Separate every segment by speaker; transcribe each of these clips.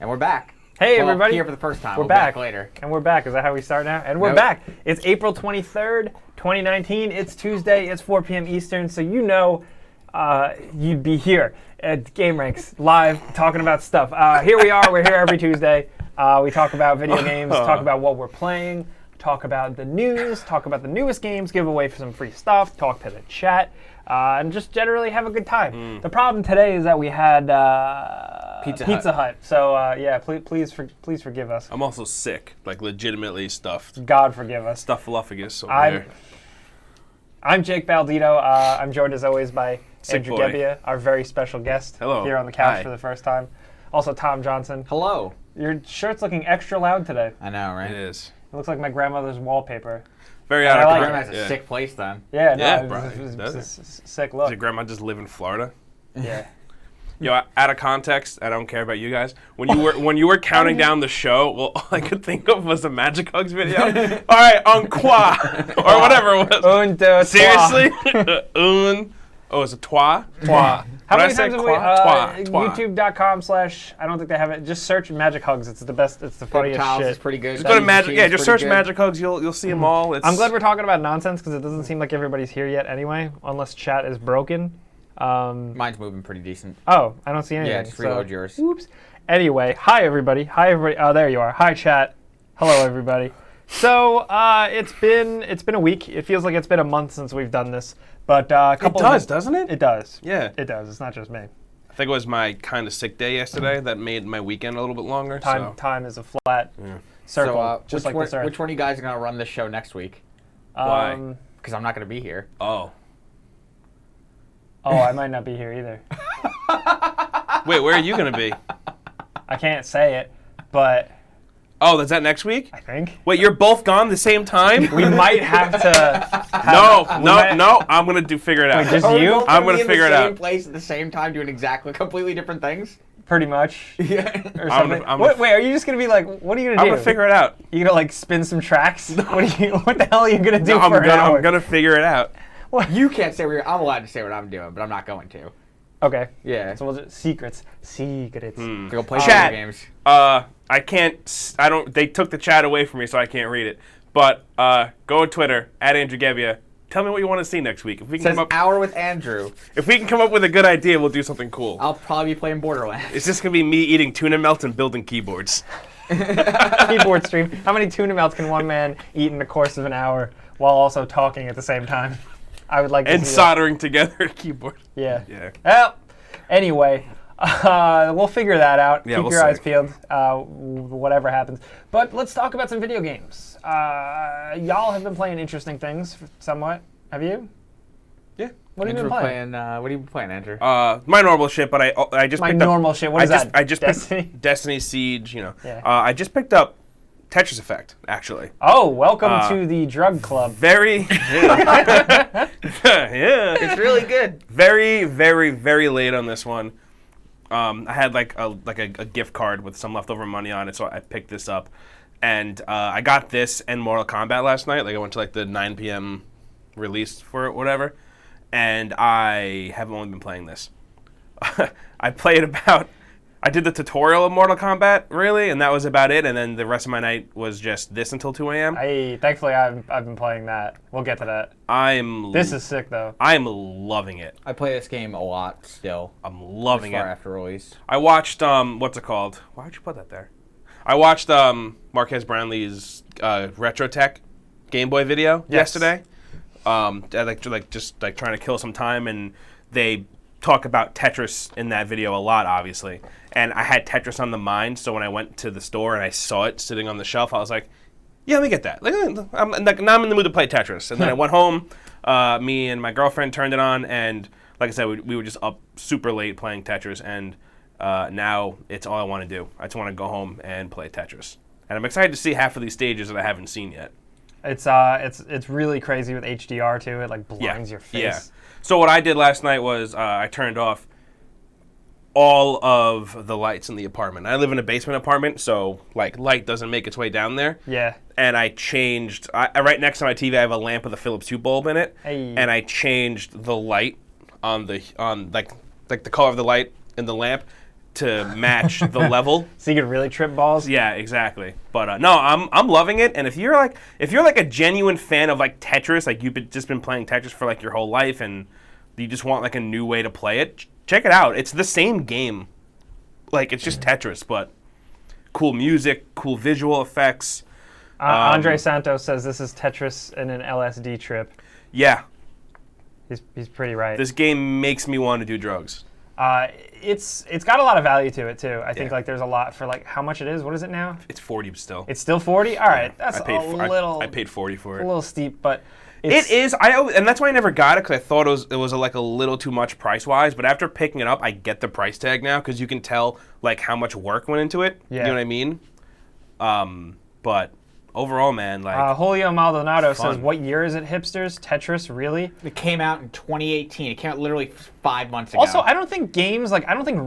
Speaker 1: And we're back.
Speaker 2: Hey, everybody.
Speaker 1: Here for the first time.
Speaker 2: We're back.
Speaker 1: Later.
Speaker 2: And we're back. Is that how we start now? And we're back. It's April 23rd, 2019. It's Tuesday. It's 4 p.m. Eastern. So you know you'd be here at Game Ranks live talking about stuff. Here we are. We're here every Tuesday. We talk about video games, talk about what we're playing, talk about the news, talk about the newest games, give away some free stuff, talk to the chat, and just generally have a good time. The problem today is that we had Pizza Hut. So yeah, please forgive us.
Speaker 3: I'm also sick, like legitimately stuffed.
Speaker 2: God forgive us.
Speaker 3: Stuffaluffagus over here.
Speaker 2: I'm Jake Baldito. I'm joined as always by Andrew
Speaker 3: boy.
Speaker 2: Gebbia, our very special guest.
Speaker 3: Hello.
Speaker 2: Here on the couch
Speaker 3: Hi.
Speaker 2: for the first time. Also Tom Johnson.
Speaker 1: Hello.
Speaker 2: Your shirt's looking extra loud today.
Speaker 1: I know, right?
Speaker 3: It is.
Speaker 2: It looks like my grandmother's wallpaper.
Speaker 3: Very
Speaker 2: And
Speaker 3: out
Speaker 2: I
Speaker 3: of
Speaker 2: like
Speaker 1: Grandma
Speaker 3: context.
Speaker 1: has a sick place then.
Speaker 2: Yeah, no,
Speaker 3: Yeah,
Speaker 2: it
Speaker 3: probably
Speaker 2: was
Speaker 3: does
Speaker 2: a
Speaker 3: it.
Speaker 2: sick look.
Speaker 3: Does your grandma just live in Florida?
Speaker 2: Yeah.
Speaker 3: Yo, out of context, I don't care about you guys. When you were counting down the show, well, all I could think of was a Magic Hugs video. All right, un quoi, or whatever it was.
Speaker 2: Un, deux,
Speaker 3: Seriously? Oh, is it trois? Trois.
Speaker 2: How
Speaker 3: What
Speaker 2: many
Speaker 3: did I
Speaker 2: times
Speaker 3: say?
Speaker 2: have we?
Speaker 3: Trois.
Speaker 2: YouTube.com/ I don't think they have it. Just search Magic Hugs. It's the best. It's the funniest
Speaker 1: Tiles
Speaker 2: shit.
Speaker 1: is pretty good.
Speaker 3: Just go to Magic. Yeah, just search Magic Hugs. You'll see them all. It's,
Speaker 2: I'm glad we're talking about nonsense because it doesn't seem like everybody's here yet anyway, unless chat is broken.
Speaker 1: Mine's moving pretty decent.
Speaker 2: Oh, I don't see anything.
Speaker 1: Yeah, just reload yours.
Speaker 2: Whoops. Anyway, hi everybody. Oh, there you are. Hi chat. Hello everybody. So it's been a week. It feels like it's been a month since we've done this, but a couple.
Speaker 3: It does, doesn't it?
Speaker 2: It does.
Speaker 3: Yeah.
Speaker 2: It does. It's not just me.
Speaker 3: I think it was my kind of sick day yesterday that made my weekend a little bit longer.
Speaker 2: Time is a flat circle,
Speaker 1: So,
Speaker 2: just like this earth.
Speaker 1: which one of you guys are going to run this show next week?
Speaker 3: Why?
Speaker 1: Because I'm not going to be here.
Speaker 3: Oh.
Speaker 2: Oh, I might not be here either.
Speaker 3: Wait, where are you going to be?
Speaker 2: I can't say it, but
Speaker 3: Oh, is that next week?
Speaker 2: I think
Speaker 3: Wait, you're both gone the same time?
Speaker 2: we might have to.
Speaker 3: No, I'm going to figure it out.
Speaker 2: Wait, just
Speaker 1: Are we
Speaker 2: you?
Speaker 1: both
Speaker 3: I'm
Speaker 1: gonna
Speaker 3: gonna
Speaker 1: be
Speaker 3: figure
Speaker 1: in
Speaker 3: it
Speaker 1: the same
Speaker 3: out.
Speaker 1: place at the same time doing exactly completely different things?
Speaker 2: Pretty much.
Speaker 1: Yeah.
Speaker 2: Or
Speaker 3: I'm
Speaker 2: something.
Speaker 3: gonna-
Speaker 2: Wait, are you just gonna be like, what are you gonna
Speaker 3: I'm
Speaker 2: do?
Speaker 3: going to figure it out.
Speaker 2: You gonna like spin some tracks? What the hell are you gonna do
Speaker 3: No,
Speaker 2: for an hour?
Speaker 3: I'm going to figure it out.
Speaker 1: You can't say I'm allowed to say what I'm doing, but I'm not going to.
Speaker 2: Okay.
Speaker 1: Yeah.
Speaker 2: So we'll just secrets.
Speaker 1: To go play
Speaker 3: Chat.
Speaker 1: video games.
Speaker 3: I can't, they took the chat away from me, so I can't read it. But go on Twitter, @AndrewGebbia. Tell me what you want to see next week. If we
Speaker 1: It
Speaker 3: can
Speaker 1: says
Speaker 3: come up,
Speaker 1: hour with Andrew.
Speaker 3: if we can come up with a good idea, we'll do something cool.
Speaker 1: I'll probably be playing Borderlands.
Speaker 3: It's just going to be me eating tuna melts and building keyboards.
Speaker 2: Keyboard stream. How many tuna melts can one man eat in the course of an hour while also talking at the same time? I would like to
Speaker 3: And
Speaker 2: see that.
Speaker 3: soldering together a keyboard.
Speaker 2: Yeah.
Speaker 3: Yeah.
Speaker 2: Well, anyway, we'll figure that out.
Speaker 3: Yeah,
Speaker 2: Keep
Speaker 3: we'll
Speaker 2: your
Speaker 3: see.
Speaker 2: eyes peeled, whatever happens. But let's talk about some video games. Y'all have been playing interesting things, somewhat. Have you?
Speaker 3: Yeah.
Speaker 2: What have you
Speaker 1: Andrew
Speaker 2: been playing?
Speaker 1: what have you been playing, Andrew?
Speaker 3: My normal shit, but I just
Speaker 2: My
Speaker 3: picked up...
Speaker 2: normal shit. What is that?
Speaker 3: I just
Speaker 2: Destiny?
Speaker 3: picked Destiny, Siege, you know.
Speaker 2: Yeah.
Speaker 3: I just picked up Tetris Effect, actually.
Speaker 2: Oh, welcome to the drug club.
Speaker 3: Very... yeah.
Speaker 1: It's really good.
Speaker 3: Very, very, very late on this one. I had like a gift card with some leftover money on it, so I picked this up. And I got this and Mortal Kombat last night. Like I went to like the 9 p.m. release for it, whatever. And I have only been playing this. I did the tutorial of Mortal Kombat, really, and that was about it. And then the rest of my night was just this until 2 a.m.
Speaker 2: Thankfully, I've been playing that. We'll get to that. This is sick, though.
Speaker 3: I am loving it.
Speaker 1: I play this game a lot still.
Speaker 3: I'm loving
Speaker 1: Far
Speaker 3: it.
Speaker 1: after release.
Speaker 3: I watched what's it called? Why would you put that there? I watched Marquez Brownlee's Retro Tech Game Boy video yesterday. Just trying to kill some time, and they talk about Tetris in that video a lot, obviously. And I had Tetris on the mind, so when I went to the store and I saw it sitting on the shelf, I was like, yeah, let me get that. Now I'm in the mood to play Tetris. And then I went home, me and my girlfriend turned it on, and like I said, we were just up super late playing Tetris, and now it's all I want to do. I just want to go home and play Tetris. And I'm excited to see half of these stages that I haven't seen yet.
Speaker 2: It's really crazy with HDR too. It like blinds your face.
Speaker 3: Yeah. So what I did last night was I turned off all of the lights in the apartment. I live in a basement apartment, so like light doesn't make its way down there.
Speaker 2: Yeah.
Speaker 3: And I changed. Right next to my TV, I have a lamp with a Philips Hue bulb in it.
Speaker 2: Hey.
Speaker 3: And I changed the light on the color of the light in the lamp to match the level.
Speaker 2: So you could really trip balls.
Speaker 3: Yeah, exactly. But no, I'm loving it. And if you're like a genuine fan of like Tetris, like you've just been playing Tetris for like your whole life, and you just want like a new way to play it, check it out. It's the same game. Like it's just Tetris, but cool music, cool visual effects.
Speaker 2: Andre Santos says this is Tetris in an LSD trip.
Speaker 3: Yeah,
Speaker 2: he's pretty right.
Speaker 3: this game makes me want to do drugs.
Speaker 2: It's got a lot of value to it too. I think
Speaker 3: Yeah.
Speaker 2: like there's a lot for like how much it is. What is it now?
Speaker 3: It's 40 still.
Speaker 2: It's still 40. All right, that's
Speaker 3: I paid
Speaker 2: I
Speaker 3: I paid 40 for
Speaker 2: a
Speaker 3: it.
Speaker 2: little steep, but
Speaker 3: It is. And that's why I never got it because I thought it was like a little too much price wise. But after picking it up, I get the price tag now because you can tell like how much work went into it.
Speaker 2: Yeah.
Speaker 3: You know what I mean? But overall, man, like
Speaker 2: Julio Maldonado
Speaker 3: it's fun.
Speaker 2: says, "What year is it, hipsters? Tetris, really?"
Speaker 1: It came out in 2018. It came out literally 5 months ago.
Speaker 2: Also, I don't think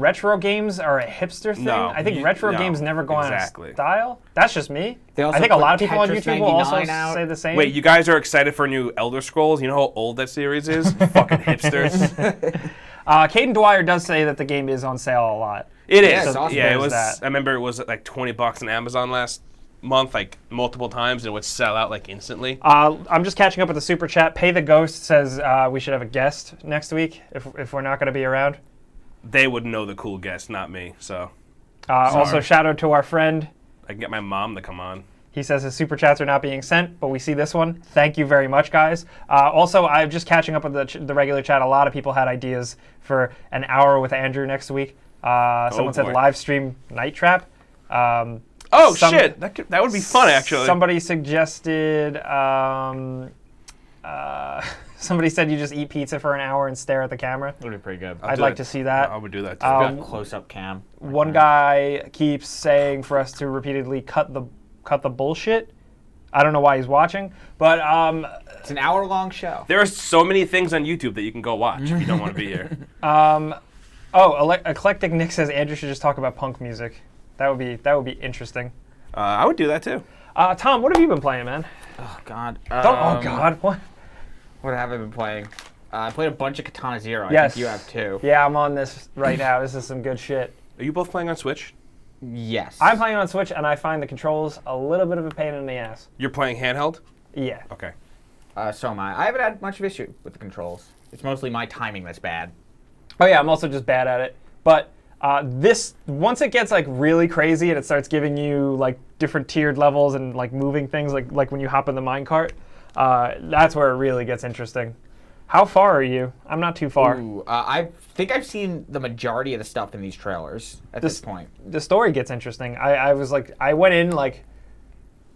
Speaker 2: retro games are a hipster thing.
Speaker 3: No,
Speaker 2: I think retro
Speaker 3: no,
Speaker 2: games never go
Speaker 3: exactly.
Speaker 2: out of style. That's just me.
Speaker 1: They also
Speaker 2: I think a
Speaker 1: put
Speaker 2: lot of people on
Speaker 1: Tetris
Speaker 2: YouTube will also
Speaker 1: 99 out.
Speaker 2: say the same.
Speaker 3: wait, you guys are excited for new Elder Scrolls? You know how old that series is? Fucking hipsters.
Speaker 2: Caden Dwyer does say that the game is on sale a lot.
Speaker 3: It is.
Speaker 1: Yeah, it's awesome.
Speaker 3: Yeah, it
Speaker 2: There's
Speaker 3: was.
Speaker 2: that.
Speaker 3: I remember it was like $20 on Amazon last month, like multiple times, and it would sell out like instantly.
Speaker 2: I'm just catching up with the super chat. Pay the Ghost says we should have a guest next week if we're not going to be around.
Speaker 3: They would know the cool guest, not me. So
Speaker 2: Also, shout out to our friend.
Speaker 3: I can get my mom to come on.
Speaker 2: He says his super chats are not being sent, but we see this one. Thank you very much, guys. Also, I'm just catching up with the regular chat. A lot of people had ideas for an hour with Andrew next week. Someone said
Speaker 3: boy.
Speaker 2: live stream Night Trap.
Speaker 3: Shit! That would be fun, actually.
Speaker 2: Somebody suggested. Somebody said you just eat pizza for an hour and stare at the camera.
Speaker 1: That would be pretty good.
Speaker 2: I'd like to see that.
Speaker 3: I would do that too.
Speaker 1: Got close-up cam.
Speaker 2: One guy keeps saying for us to repeatedly cut the bullshit. I don't know why he's watching, but
Speaker 1: It's an hour-long show.
Speaker 3: There are so many things on YouTube that you can go watch if you don't want to be here.
Speaker 2: Eclectic Nick says Andrew should just talk about punk music. That would be interesting.
Speaker 3: I would do that too.
Speaker 2: Tom, what have you been playing, man?
Speaker 1: Oh God.
Speaker 2: Oh God, what?
Speaker 1: What have I been playing? I played a bunch of Katana Zero.
Speaker 2: Yes.
Speaker 1: I think you have too.
Speaker 2: Yeah, I'm on this right now. This is some good shit.
Speaker 3: Are you both playing on Switch?
Speaker 1: Yes.
Speaker 2: I'm playing on Switch, and I find the controls a little bit of a pain in the ass.
Speaker 3: You're playing handheld?
Speaker 2: Yeah.
Speaker 3: Okay.
Speaker 1: So am I. I haven't had much of an issue with the controls. It's mostly my timing that's bad.
Speaker 2: Oh yeah, I'm also just bad at it. But this once it gets like really crazy and it starts giving you like different tiered levels and like moving things like when you hop in the minecart, that's where it really gets interesting. How far are you? I'm not too far.
Speaker 1: Ooh, I think I've seen the majority of the stuff in these trailers at this point.
Speaker 2: The story gets interesting. I went in like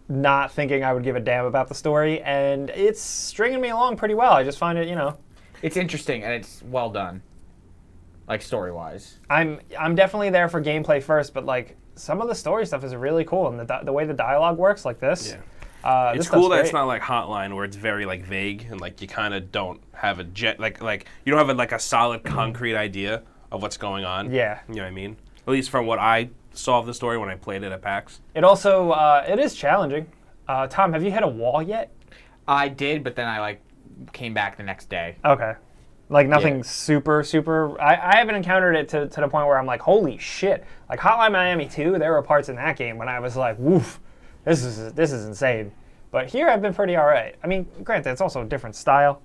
Speaker 2: not thinking I would give a damn about the story, and it's stringing me along pretty well. I just find it,
Speaker 1: It's interesting and it's well done, like story-wise.
Speaker 2: I'm definitely there for gameplay first, but like some of the story stuff is really cool, and the way the dialogue works like this.
Speaker 3: Yeah.
Speaker 2: This
Speaker 3: It's cool
Speaker 2: stuff's
Speaker 3: that it's
Speaker 2: great.
Speaker 3: not like Hotline where it's very like vague and like you kind of don't have a like you don't have a solid concrete idea of what's going on.
Speaker 2: Yeah.
Speaker 3: You know what I mean? At least from what I saw of the story when I played it at PAX.
Speaker 2: It also it is challenging. Tom, have you hit a wall yet?
Speaker 1: I did, but then I came back the next day.
Speaker 2: Okay. Like nothing
Speaker 1: Yeah.
Speaker 2: super. I haven't encountered it to the point where I'm like, holy shit. Like Hotline Miami 2, there were parts in that game when I was like, woof, this is insane. But here I've been pretty alright. I mean, granted, it's also a different style,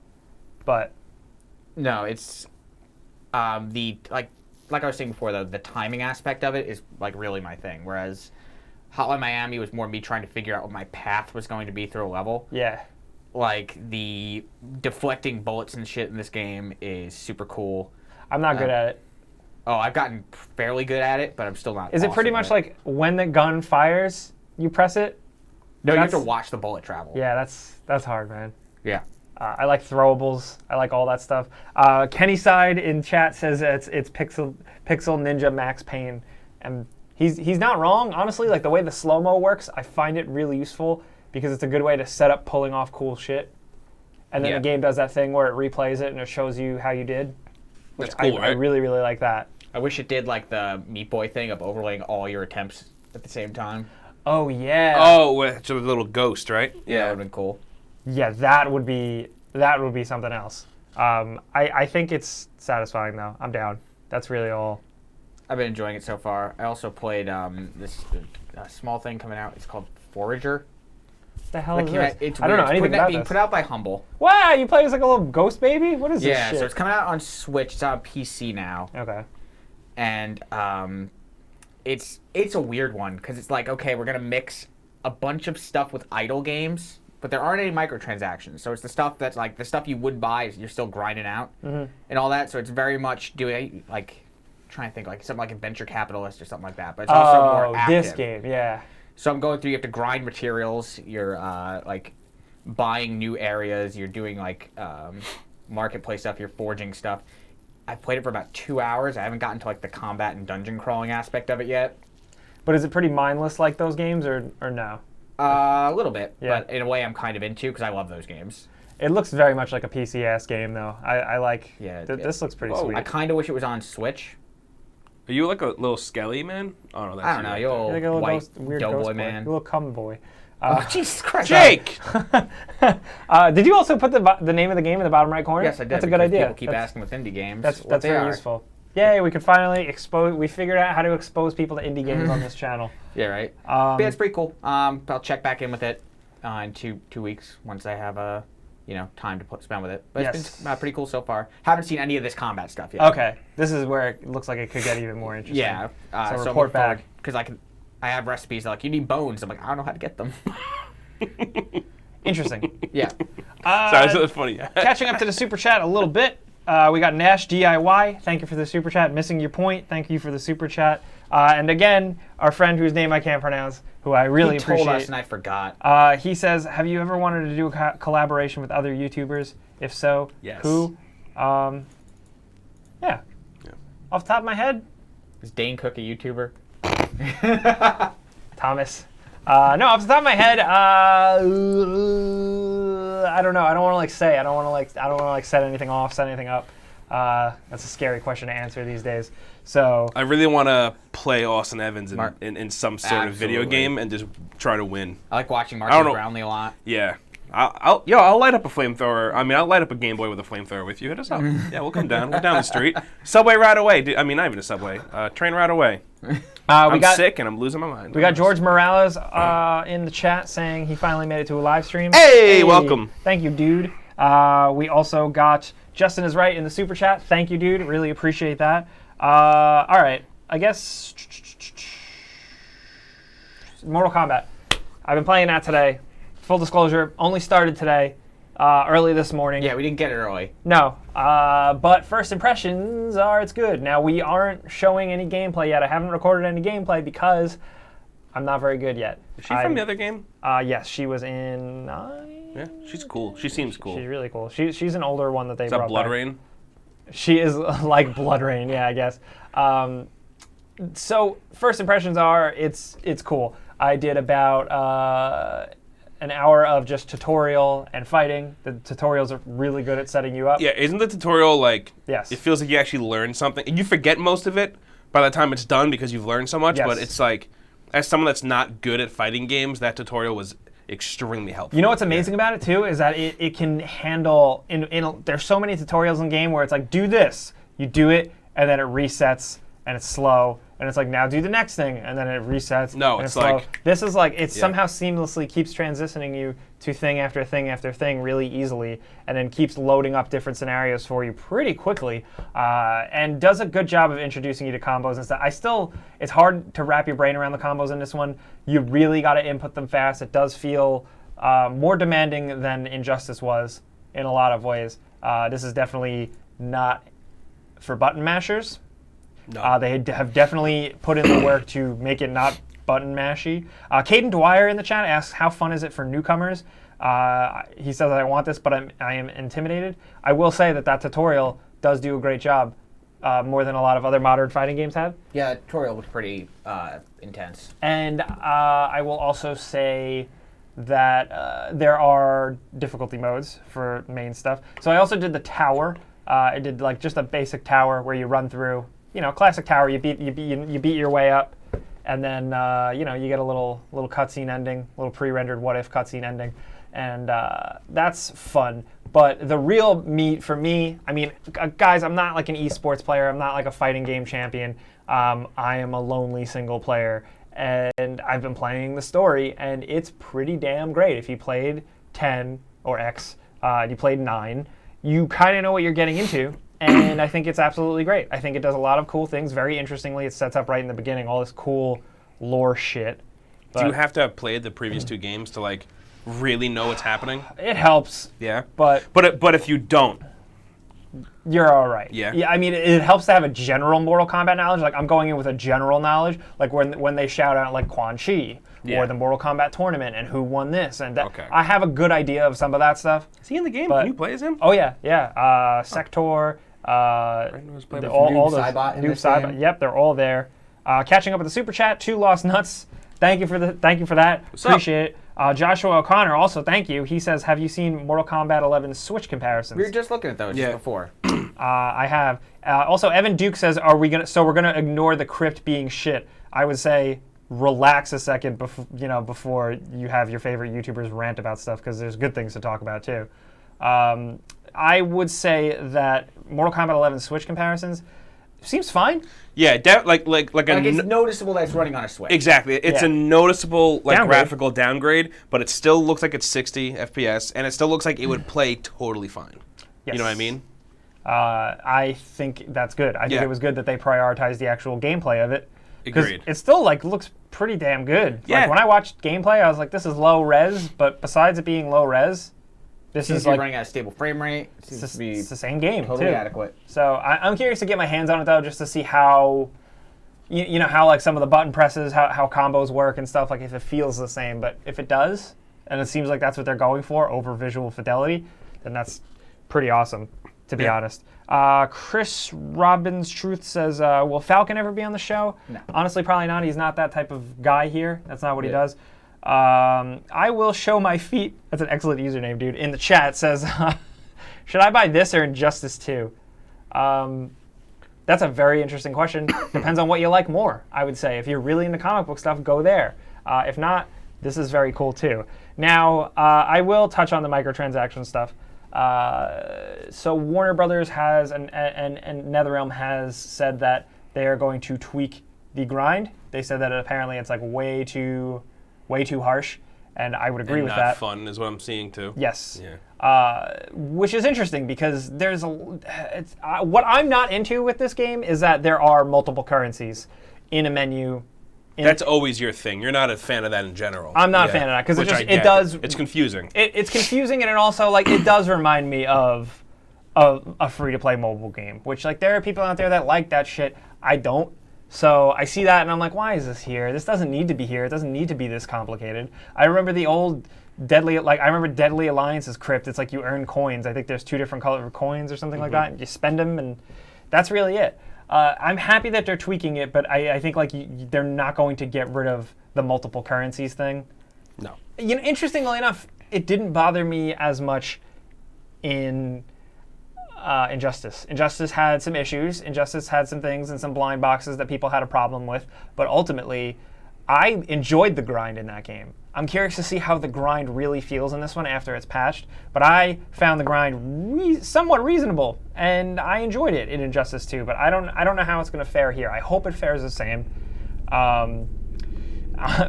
Speaker 2: but
Speaker 1: No, it's the like I was saying before, the timing aspect of it is really my thing. Whereas Hotline Miami was more me trying to figure out what my path was going to be through a level.
Speaker 2: yeah.
Speaker 1: Like the deflecting bullets and shit in this game is super cool.
Speaker 2: I'm not good at it.
Speaker 1: Oh, I've gotten fairly good at it, but I'm still not.
Speaker 2: Is it pretty
Speaker 1: awesome
Speaker 2: much
Speaker 1: at it.
Speaker 2: like when the gun fires, you press it?
Speaker 1: No, you have to
Speaker 2: that's-
Speaker 1: watch the bullet travel.
Speaker 2: Yeah, that's hard, man.
Speaker 1: Yeah.
Speaker 2: I like throwables. I like all that stuff. Kenny Side in chat says it's Pixel Ninja Max Payne, and he's not wrong. Honestly, like the way the slow mo works, I find it really useful because it's a good way to set up pulling off cool shit. And then
Speaker 1: Yeah.
Speaker 2: the game does that thing where it replays it and it shows you how you did. Which
Speaker 3: That's cool,
Speaker 2: I
Speaker 3: right?
Speaker 2: really really like that.
Speaker 1: I wish it did like the Meat Boy thing of overlaying all your attempts at the same time.
Speaker 2: Oh yeah.
Speaker 3: Oh, it's a little ghost, right?
Speaker 1: That would have been cool.
Speaker 2: Yeah, that would be something else. I think it's satisfying though. I'm down. That's really all
Speaker 1: I've been enjoying it so far. I also played this small thing coming out. It's called Forager.
Speaker 2: What the hell is this?
Speaker 1: It's
Speaker 2: I don't know
Speaker 1: weird.
Speaker 2: anything about
Speaker 1: being
Speaker 2: this.
Speaker 1: put out by Humble.
Speaker 2: Wow, you play as like a little ghost baby? What is this
Speaker 1: Yeah,
Speaker 2: shit?
Speaker 1: so it's coming out on Switch. It's on PC now.
Speaker 2: Okay.
Speaker 1: And it's a weird one because it's like, okay, we're gonna mix a bunch of stuff with idle games, but there aren't any microtransactions. So it's the stuff that's like the stuff you would buy, you're still grinding out and all that. So it's very much doing like trying to think like something like a venture capitalist or something like that. But it's also more active.
Speaker 2: This game, yeah.
Speaker 1: So I'm going through. You have to grind materials. You're like buying new areas. You're doing like marketplace stuff. You're forging stuff. I've played it for about 2 hours. I haven't gotten to like the combat and dungeon crawling aspect of it yet.
Speaker 2: But is it pretty mindless like those games, or no?
Speaker 1: A little bit,
Speaker 2: Yeah.
Speaker 1: but in a way I'm kind of into because I love those games.
Speaker 2: It looks very much like a PC-ass game, though. I like.
Speaker 1: Yeah,
Speaker 2: This looks pretty
Speaker 3: Whoa.
Speaker 2: sweet.
Speaker 1: I kind of wish it was on Switch.
Speaker 3: Are you like a little skelly man? Oh, no, that's
Speaker 1: I don't know,
Speaker 3: right
Speaker 1: you
Speaker 3: there.
Speaker 1: old
Speaker 2: You're like a little
Speaker 1: white
Speaker 2: weird
Speaker 1: doughboy
Speaker 2: ghost boy.
Speaker 1: man.
Speaker 2: A little cum boy.
Speaker 1: Oh, Jesus Christ.
Speaker 3: Jake!
Speaker 2: Did you also put the name of the game in the bottom right corner?
Speaker 1: Yes, I did.
Speaker 2: That's a good
Speaker 1: because
Speaker 2: idea.
Speaker 1: People keep asking with indie games.
Speaker 2: That's
Speaker 1: what they
Speaker 2: very
Speaker 1: are.
Speaker 2: useful. Yay, we could finally expose. We figured out how to expose people to indie games on this channel.
Speaker 1: Yeah, right. But yeah, it's pretty cool. I'll check back in with it in two weeks once I have time to spend with it. But it's been pretty cool so far. Haven't seen any of this combat stuff yet.
Speaker 2: Okay, this is where it looks like it could get even more interesting.
Speaker 1: Yeah.
Speaker 2: So
Speaker 1: I'm
Speaker 2: report back.
Speaker 1: because I have recipes that like you need bones. I'm like I don't know how to get them.
Speaker 2: Interesting.
Speaker 1: Yeah.
Speaker 3: Sorry, so that's funny.
Speaker 2: Catching up to the super chat a little bit. We got Nash DIY. Thank you for the super chat. Missing your point. Thank you for the super chat. And again, our friend whose name I can't pronounce, who I really appreciate.
Speaker 1: He told us and I forgot.
Speaker 2: He says, "Have you ever wanted to do a collaboration with other YouTubers? If so,
Speaker 3: Yes.
Speaker 2: who?" Yeah. Off the top of my head,
Speaker 1: Is Dane Cook a YouTuber?
Speaker 2: Thomas. No, off the top of my head, I don't know. I don't want to say. I don't want to set anything off, set anything up. That's a scary question to answer these days. So
Speaker 3: I really want to play Austin Evans
Speaker 1: Mark-
Speaker 3: in some sort of video
Speaker 1: Absolutely.
Speaker 3: game and just try to win.
Speaker 1: I like watching
Speaker 3: I don't
Speaker 1: Marcus
Speaker 3: know.
Speaker 1: Brownlee a lot.
Speaker 3: Yeah. I'll light up a flamethrower. I mean, I'll light up a Game Boy with a flamethrower with you. Hit us up. Yeah, we'll come down. We're down the street. Subway right away. I mean, not even a subway. Train right away. I'm sick and I'm losing my mind.
Speaker 2: We got George Morales in the chat saying he finally made it to a live stream.
Speaker 3: Hey, welcome.
Speaker 2: Thank you, dude. We also got Justin is right in the super chat. Thank you, dude. Really appreciate that. All right. I guess Mortal Kombat. I've been playing that today. Full disclosure, only started today, early this morning.
Speaker 1: Yeah, we didn't get it early.
Speaker 2: No, but first impressions are it's good. Now, we aren't showing any gameplay yet. I haven't recorded any gameplay because I'm not very good yet.
Speaker 3: Is she from the other game?
Speaker 2: Yes, she was in 9.
Speaker 3: Yeah, she's cool. She seems cool.
Speaker 2: She's really cool. She's an older one that they
Speaker 3: Is
Speaker 2: brought
Speaker 3: that Blood
Speaker 2: back.
Speaker 3: Rain?
Speaker 2: She is like Blood Rain, yeah, I guess. So first impressions are it's cool. I did about an hour of just tutorial and fighting. The tutorials are really good at setting you up.
Speaker 3: Yeah, isn't the tutorial like,
Speaker 2: Yes.
Speaker 3: it feels like you actually learned something. And you forget most of it by the time it's done because you've learned so much,
Speaker 2: Yes.
Speaker 3: but it's like, as someone that's not good at fighting games, that tutorial was extremely helpful.
Speaker 2: You know what's amazing about it too is that it can handle there's so many tutorials in game where it's like do this, you do it, and then it resets and it's slow, and it's like now do the next thing, and then it resets.
Speaker 3: No,
Speaker 2: and
Speaker 3: it's
Speaker 2: slow.
Speaker 3: like-
Speaker 2: this is like it somehow seamlessly keeps transitioning you to thing after thing after thing really easily, and then keeps loading up different scenarios for you pretty quickly, and does a good job of introducing you to combos and stuff. It's hard to wrap your brain around the combos in this one. You really got to input them fast. It does feel more demanding than Injustice was in a lot of ways. This is definitely not for button mashers.
Speaker 3: No.
Speaker 2: They have definitely put in the work to make it not button mashy. Caden Dwyer in the chat asks, how fun is it for newcomers? He says, I want this, but I am intimidated. I will say that tutorial does do a great job, more than a lot of other modern fighting games have.
Speaker 1: Yeah, the tutorial was pretty intense.
Speaker 2: And I will also say that there are difficulty modes for main stuff. So I also did the tower. I did like just a basic tower where you run through, classic tower. You beat your way up, and then you get a little cutscene ending, little pre-rendered what if cutscene ending, and that's fun. But the real meat for me, I mean, guys, I'm not like an esports player. I'm not like a fighting game champion. I am a lonely single player, and I've been playing the story, and it's pretty damn great. If you played 10 or X, and you played 9, you kind of know what you're getting into, and I think it's absolutely great. I think it does a lot of cool things. Very interestingly, it sets up right in the beginning all this cool lore shit.
Speaker 3: Do you have to have played the previous 2 games to like really know what's happening?
Speaker 2: It helps.
Speaker 3: Yeah.
Speaker 2: But
Speaker 3: if you don't,
Speaker 2: you're all right.
Speaker 3: Yeah.
Speaker 2: Yeah. I mean, it helps to have a general Mortal Kombat knowledge. Like I'm going in with a general knowledge. Like when they shout out like Quan Chi or the Mortal Kombat tournament and who won this and that.
Speaker 3: Okay.
Speaker 2: I have a good idea of some of that stuff.
Speaker 3: is he in the game?
Speaker 2: But-
Speaker 3: Can you play as him?
Speaker 2: Oh yeah. Sector. All
Speaker 1: Noob
Speaker 2: those
Speaker 1: Saibot in
Speaker 2: Noob
Speaker 1: this
Speaker 2: Saibot.
Speaker 1: game.
Speaker 2: Yep, they're all there. Catching up with the super chat. 2 Lost Nuts. Thank you for that.
Speaker 3: up?
Speaker 2: Appreciate it. Joshua O'Connor also thank you. He says, "Have you seen Mortal Kombat 11 Switch comparisons?"
Speaker 1: We were just looking at those just before.
Speaker 2: I have. Also, Evan Duke says, "Are we gonna? So we're gonna ignore the crypt being shit?" I would say, relax a second before you have your favorite YouTubers rant about stuff because there's good things to talk about too. I would say that Mortal Kombat 11 Switch comparisons seems fine.
Speaker 3: Yeah, like
Speaker 1: It's noticeable that it's running on a Switch.
Speaker 3: exactly. It's a noticeable
Speaker 2: Downgrade.
Speaker 3: graphical downgrade, but it still looks like it's 60 FPS, and it still looks like it would play totally fine.
Speaker 2: Yes.
Speaker 3: You know what I mean?
Speaker 2: I think that's good. I think it was good that they prioritized the actual gameplay of it. 'Cause
Speaker 3: Agreed.
Speaker 2: it still looks pretty damn good.
Speaker 3: Yeah.
Speaker 2: Like when I watched gameplay, I was like, this is low res, but besides it being low res, this
Speaker 1: Seems
Speaker 2: is
Speaker 1: to be
Speaker 2: like
Speaker 1: running at a stable frame rate. Seems to be
Speaker 2: it's the same game
Speaker 1: totally
Speaker 2: too.
Speaker 1: adequate.
Speaker 2: So I'm curious to get my hands on it though, just to see how, you know, how like some of the button presses, how combos work and stuff. Like if it feels the same, but if it does, and it seems like that's what they're going for over visual fidelity, then that's pretty awesome, to be honest. Chris Robbins Truth says, will Falcon ever be on the show?
Speaker 1: No.
Speaker 2: Honestly, probably not. He's not that type of guy here. That's not what he does. I will show my feet. That's an excellent username, dude. In the chat says, should I buy this or Injustice 2? That's a very interesting question. Depends on what you like more, I would say. If you're really into comic book stuff, go there. If not, this is very cool too. Now, I will touch on the microtransaction stuff. So Warner Brothers has and NetherRealm has said that they are going to tweak the grind. They said that apparently it's like way too harsh, and I would agree
Speaker 3: and
Speaker 2: with
Speaker 3: not
Speaker 2: that.
Speaker 3: fun is what I'm seeing too.
Speaker 2: Yes.
Speaker 3: Yeah.
Speaker 2: Which is interesting because there's what I'm not into with this game is that there are multiple currencies in a menu.
Speaker 3: That's always your thing. You're not a fan of that in general.
Speaker 2: I'm not a fan of that because
Speaker 3: Which I
Speaker 2: it
Speaker 3: get.
Speaker 2: does.
Speaker 3: It's confusing.
Speaker 2: It's confusing, and it also like it does remind me of a free-to-play mobile game, which like there are people out there that like that shit. I don't. So I see that and I'm like, why is this here? This doesn't need to be here. It doesn't need to be this complicated. I remember the old Deadly Alliance's crypt. It's like you earn coins. I think there's 2 different colored coins or something like that. And you spend them, and that's really it. I'm happy that they're tweaking it, but I think like they're not going to get rid of the multiple currencies thing.
Speaker 3: No.
Speaker 2: You know, interestingly enough, it didn't bother me as much in Injustice. Injustice had some issues. Injustice had some things and some blind boxes that people had a problem with. But ultimately, I enjoyed the grind in that game. I'm curious to see how the grind really feels in this one after it's patched. But I found the grind somewhat reasonable, and I enjoyed it in Injustice 2. But I don't know how it's going to fare here. I hope it fares the same.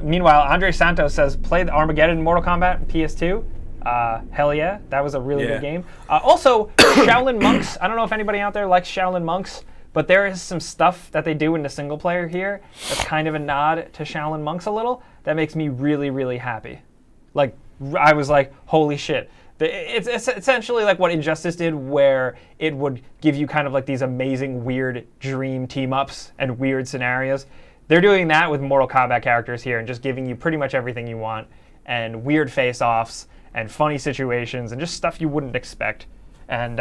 Speaker 2: Meanwhile, Andre Santos says, play the Armageddon Mortal Kombat PS2. Hell yeah, that was a really good game. Also, Shaolin Monks. I don't know if anybody out there likes Shaolin Monks, but there is some stuff that they do in the single player here that's kind of a nod to Shaolin Monks a little. That makes me really, really happy. Like, I was like, holy shit. It's essentially like what Injustice did, where it would give you kind of like these amazing, weird dream team-ups and weird scenarios. They're doing that with Mortal Kombat characters here and just giving you pretty much everything you want, and weird face-offs and funny situations and just stuff you wouldn't expect. And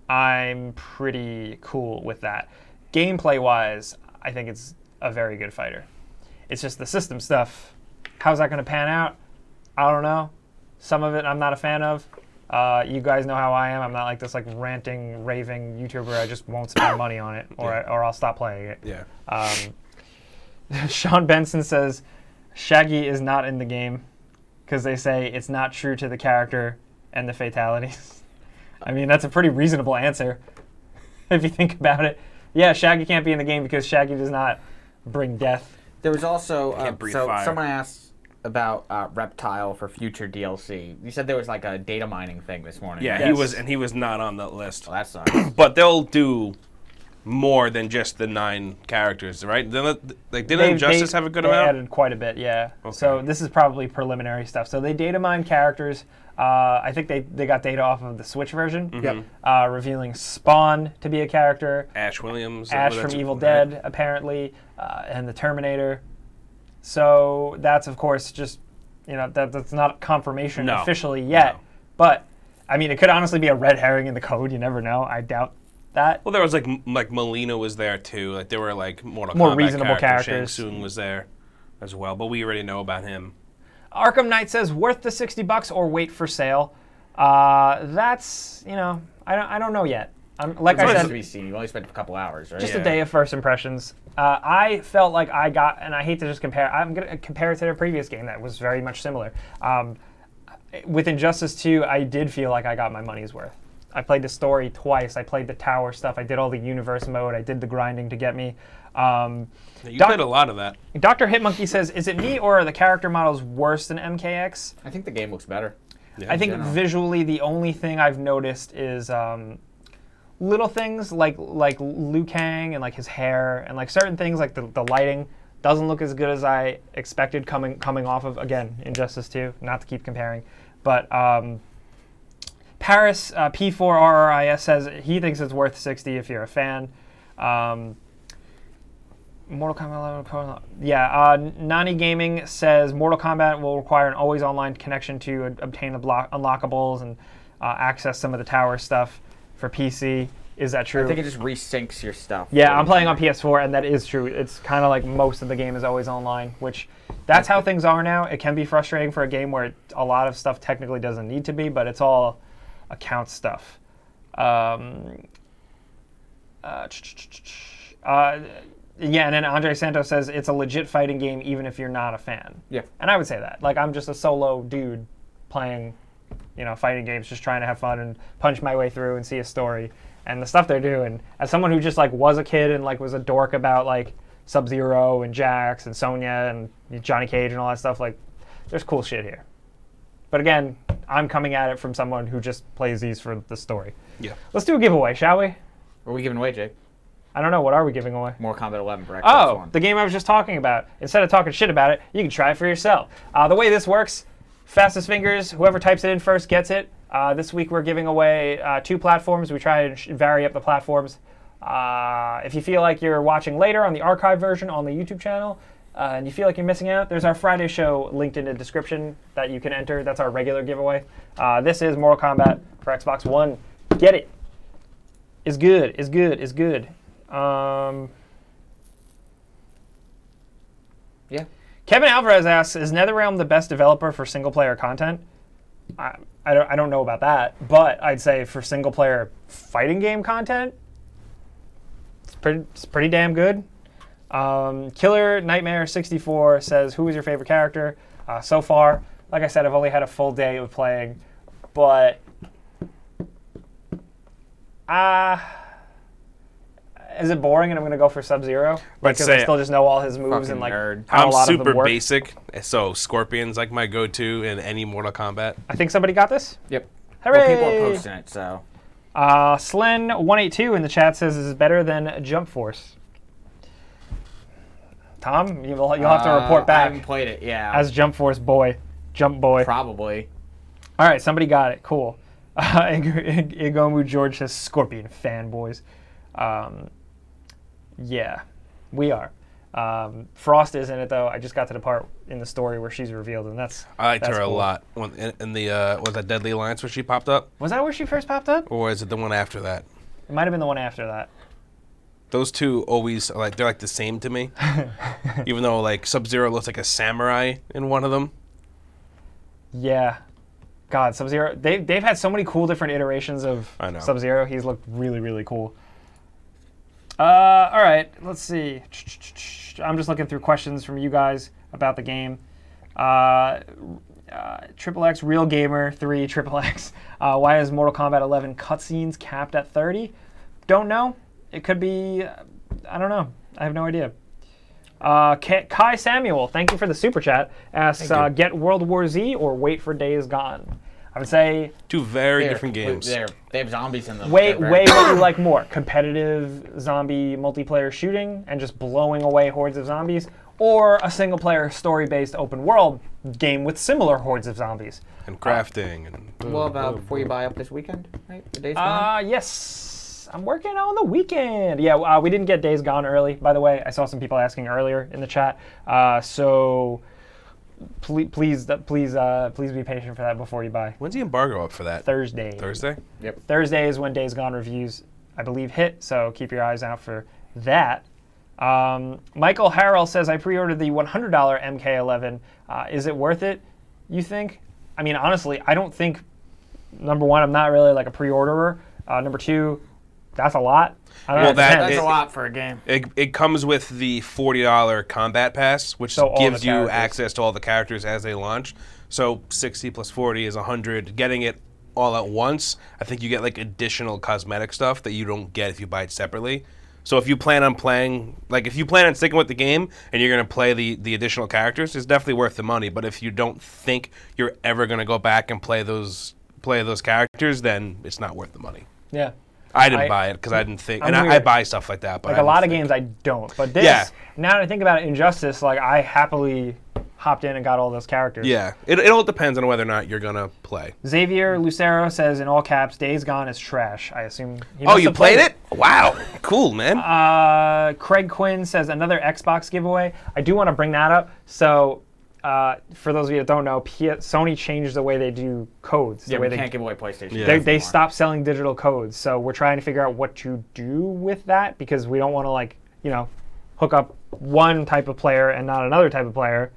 Speaker 2: I'm pretty cool with that. Gameplay-wise, I think it's a very good fighter. It's just the system stuff. How's that going to pan out? I don't know. Some of it I'm not a fan of. You guys know how I am. I'm not like this like ranting, raving YouTuber. I just won't spend money on it, or I'll stop playing it.
Speaker 3: Yeah.
Speaker 2: Sean Benson says Shaggy is not in the game because they say it's not true to the character and the fatalities. I mean, that's a pretty reasonable answer if you think about it. Yeah, Shaggy can't be in the game because Shaggy does not bring death.
Speaker 1: There was also
Speaker 3: Can't breathe
Speaker 1: so
Speaker 3: fire.
Speaker 1: someone asked about Reptile for future DLC. You said there was like a data mining thing this morning.
Speaker 3: Yeah,
Speaker 1: right?
Speaker 3: he was not on that list.
Speaker 1: Well, that sucks.
Speaker 3: But they'll do more than just the 9 characters, right? Didn't Injustice have a good
Speaker 2: they
Speaker 3: amount?
Speaker 2: added quite a bit, yeah.
Speaker 3: Okay.
Speaker 2: So this is probably preliminary stuff. So they data mine characters. I think they got data off of the Switch version.
Speaker 1: Yep.
Speaker 2: Revealing Spawn to be a character.
Speaker 3: Ash Williams.
Speaker 2: Ash from Evil Dead, apparently, and the Terminator. So that's, of course, just, that's not confirmation officially yet.
Speaker 3: No.
Speaker 2: But, I mean, it could honestly be a red herring in the code. You never know. I doubt that.
Speaker 3: Well, there was like Molina was there too. Like there were like
Speaker 2: More
Speaker 3: Kombat
Speaker 2: reasonable characters.
Speaker 3: Shang Tsung was there as well, but we already know about him.
Speaker 2: Arkham Knight says, worth the $60 or wait for sale. That's, I don't know yet. Like I
Speaker 1: It's
Speaker 2: said,
Speaker 1: to be seen. You only spent a couple hours, right?
Speaker 2: just a day of first impressions. I felt like I got, and I hate to just compare, I'm going to compare it to the previous game that was very much similar. With Injustice 2, I did feel like I got my money's worth. I played the story twice. I played the tower stuff. I did all the universe mode. I did the grinding to get me.
Speaker 3: You played a lot of that.
Speaker 2: Dr. Hitmonkey says, is it me or are the character models worse than MKX?
Speaker 1: I think the game looks better.
Speaker 3: Yeah.
Speaker 2: I think
Speaker 1: general.
Speaker 2: visually the only thing I've noticed is little things like Liu Kang and like his hair and like certain things like the lighting doesn't look as good as I expected coming off of, again, Injustice 2, not to keep comparing. But Paris P4RRIS says he thinks it's worth $60 if you're a fan. Mortal Kombat 11. Yeah, Nani Gaming says Mortal Kombat will require an always online connection to obtain the unlockables and access some of the tower stuff for PC. Is that true?
Speaker 1: I think it just resyncs your stuff.
Speaker 2: Yeah, I'm playing on PS4, and that is true. It's kind of like most of the game is always online, which that's how things are now. It can be frustrating for a game where a lot of stuff technically doesn't need to be, but it's all account stuff. Yeah, and then Andre Santos says it's a legit fighting game even if you're not a fan.
Speaker 1: Yeah.
Speaker 2: And I would say that. Like, I'm just a solo dude playing, fighting games, just trying to have fun and punch my way through and see a story. And the stuff they're doing, as someone who just like was a kid and like was a dork about like Sub-Zero and Jax and Sonya and Johnny Cage and all that stuff, like there's cool shit here. But again, I'm coming at it from someone who just plays these for the story.
Speaker 3: Yeah.
Speaker 2: Let's do a giveaway, shall we?
Speaker 1: What are we giving away, Jake?
Speaker 2: I don't know. What are we giving away?
Speaker 1: Mortal Kombat 11 for Xbox
Speaker 2: Oh,
Speaker 1: One.
Speaker 2: the game I was just talking about. Instead of talking shit about it, you can try it for yourself. The way this works, fastest fingers, whoever types it in first gets it. This week we're giving away 2 platforms. We try to vary up the platforms. If you feel like you're watching later on the archive version on the YouTube channel, and you feel like you're missing out, there's our Friday show linked in the description that you can enter. That's our regular giveaway. This is Mortal Kombat for Xbox One. Get it. It's good. It's good. It's good.
Speaker 1: Yeah.
Speaker 2: Kevin Alvarez asks, is NetherRealm the best developer for single-player content? I don't know about that, but I'd say for single-player fighting game content, it's pretty damn good. Killer Nightmare 64 says, who is your favorite character? So far, like I said, I've only had a full day of playing, but is it boring and I'm going to go for Sub-Zero? Because I still just know all his moves and like
Speaker 1: nerd.
Speaker 2: how
Speaker 3: I'm
Speaker 2: a lot of
Speaker 3: super
Speaker 2: them work.
Speaker 3: basic, so Scorpion's like my go-to in any Mortal Kombat.
Speaker 2: I think somebody got this.
Speaker 1: Yep.
Speaker 2: Hooray!
Speaker 1: Well, people are posting it, so.
Speaker 2: Slen182 in the chat says this is better than Jump Force. Tom, you'll have to report
Speaker 1: I
Speaker 2: back
Speaker 1: haven't played it, yeah.
Speaker 2: as Jump Force boy. Jump boy.
Speaker 1: Probably.
Speaker 2: All right, somebody got it. Cool. Igomu George says Scorpion fanboys. Yeah, we are. Frost is in it though. I just got to the part in the story where she's revealed, and that's
Speaker 3: I liked her
Speaker 2: cool.
Speaker 3: a lot. In the was that Deadly Alliance where she popped up,
Speaker 2: Was that where she first popped up?
Speaker 3: or is it the one after that?
Speaker 2: It might have been the one after that.
Speaker 3: Those two always are they're like the same to me. Even though like Sub-Zero looks like a samurai in one of them.
Speaker 2: Yeah. God, Sub-Zero. They've had so many cool different iterations of
Speaker 3: I know.
Speaker 2: Sub-Zero. He's looked really, really cool. All right, let's see. I'm just looking through questions from you guys about the game. Triple X Real Gamer 3 Triple X. Why is Mortal Kombat 11 cutscenes capped at 30? Don't know. It could be. I don't know. I have no idea. Kai Samuel, thank you for the super chat. Asks, get World War Z or wait for Days Gone. I would say
Speaker 3: 2 very different games.
Speaker 1: They have zombies in them.
Speaker 2: Weigh what you like more: competitive zombie multiplayer shooting and just blowing away hordes of zombies, or a single-player story-based open-world game with similar hordes of zombies.
Speaker 3: And crafting. And
Speaker 1: Well, before you buy up this weekend, right? The Days Gone?
Speaker 2: Yes. I'm working on the weekend. Yeah, we didn't get Days Gone early, by the way. I saw some people asking earlier in the chat. So please be patient for that before you buy.
Speaker 3: When's the embargo up for that?
Speaker 2: Thursday.
Speaker 3: Thursday?
Speaker 1: Yep.
Speaker 2: Thursday is when Days Gone reviews, I believe, hit. So keep your eyes out for that. Michael Harrell says, I pre-ordered the $100 MK11. Is it worth it, you think? I mean, honestly, I don't think, number one, I'm not really like a pre-orderer. Number two, that's a lot. I don't know.
Speaker 1: That's a lot for a game.
Speaker 3: It comes with the $40 Combat Pass, which gives you access to all the characters as they launch. So 60 plus 40 is 100. Getting it all at once, I think you get like additional cosmetic stuff that you don't get if you buy it separately. So if you plan on sticking with the game and you're going to play the additional characters, it's definitely worth the money. But if you don't think you're ever going to go back and play those characters, then it's not worth the money.
Speaker 2: Yeah.
Speaker 3: I didn't buy it because I didn't think, and I buy stuff like that. But
Speaker 2: like a lot of games, I don't. But this, now that I think about it, Injustice, like I happily hopped in and got all those characters.
Speaker 3: Yeah, it all depends on whether or not you're gonna play.
Speaker 2: Xavier Lucero says in all caps, "Days Gone is trash." I assume.
Speaker 3: You played it? Wow, cool, man.
Speaker 2: Craig Quinn says another Xbox giveaway. I do want to bring that up. So. For those of you that don't know, Sony changed the way they do codes.
Speaker 1: Yeah, we can't give away PlayStation.
Speaker 3: Yeah.
Speaker 2: They stopped selling digital codes, so we're trying to figure out what to do with that because we don't want to hook up one type of player and not another type of player.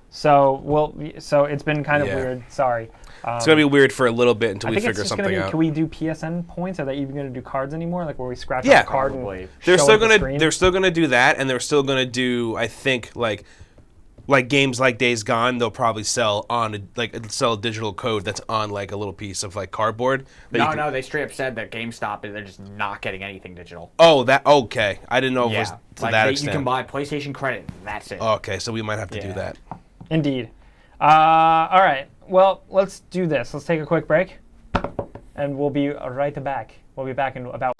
Speaker 2: So it's been kind of weird. Sorry.
Speaker 3: It's gonna be weird for a little bit until we figure something out.
Speaker 2: Can we do PSN points? Are they even gonna do cards anymore? Like where we scratch out a card and
Speaker 3: they're still gonna do that, and they're still gonna do, I think, like games like Days Gone, they'll probably sell a digital code that's on like a little piece of like cardboard.
Speaker 1: No, they straight up said that GameStop they're just not getting anything digital.
Speaker 3: Oh, okay. I didn't know it was to that extent.
Speaker 1: You can buy PlayStation credit. That's it.
Speaker 3: Okay, so we might have to do that.
Speaker 2: Indeed. All right. Well, let's do this. Let's take a quick break, and we'll be right back. We'll be back in about.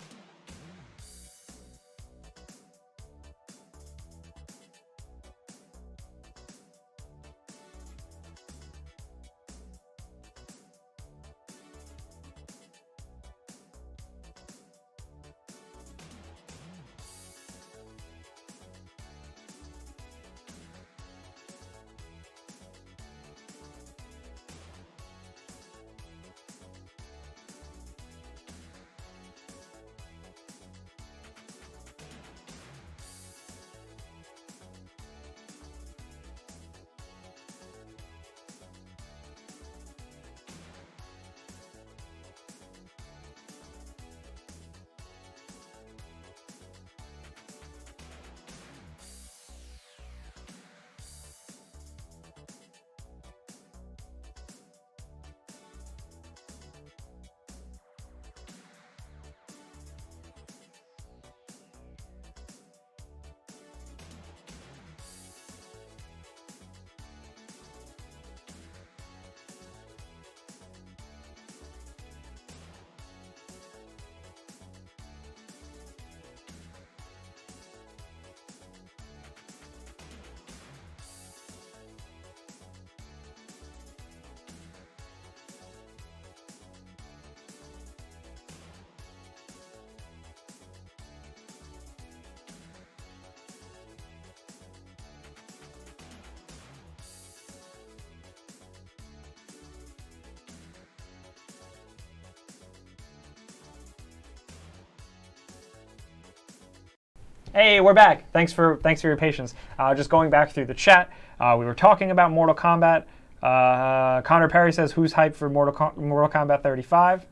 Speaker 2: Hey, we're back. Thanks for your patience. Just going back through the chat, we were talking about Mortal Kombat. Connor Perry says, "Who's hyped for Mortal Kombat 35?"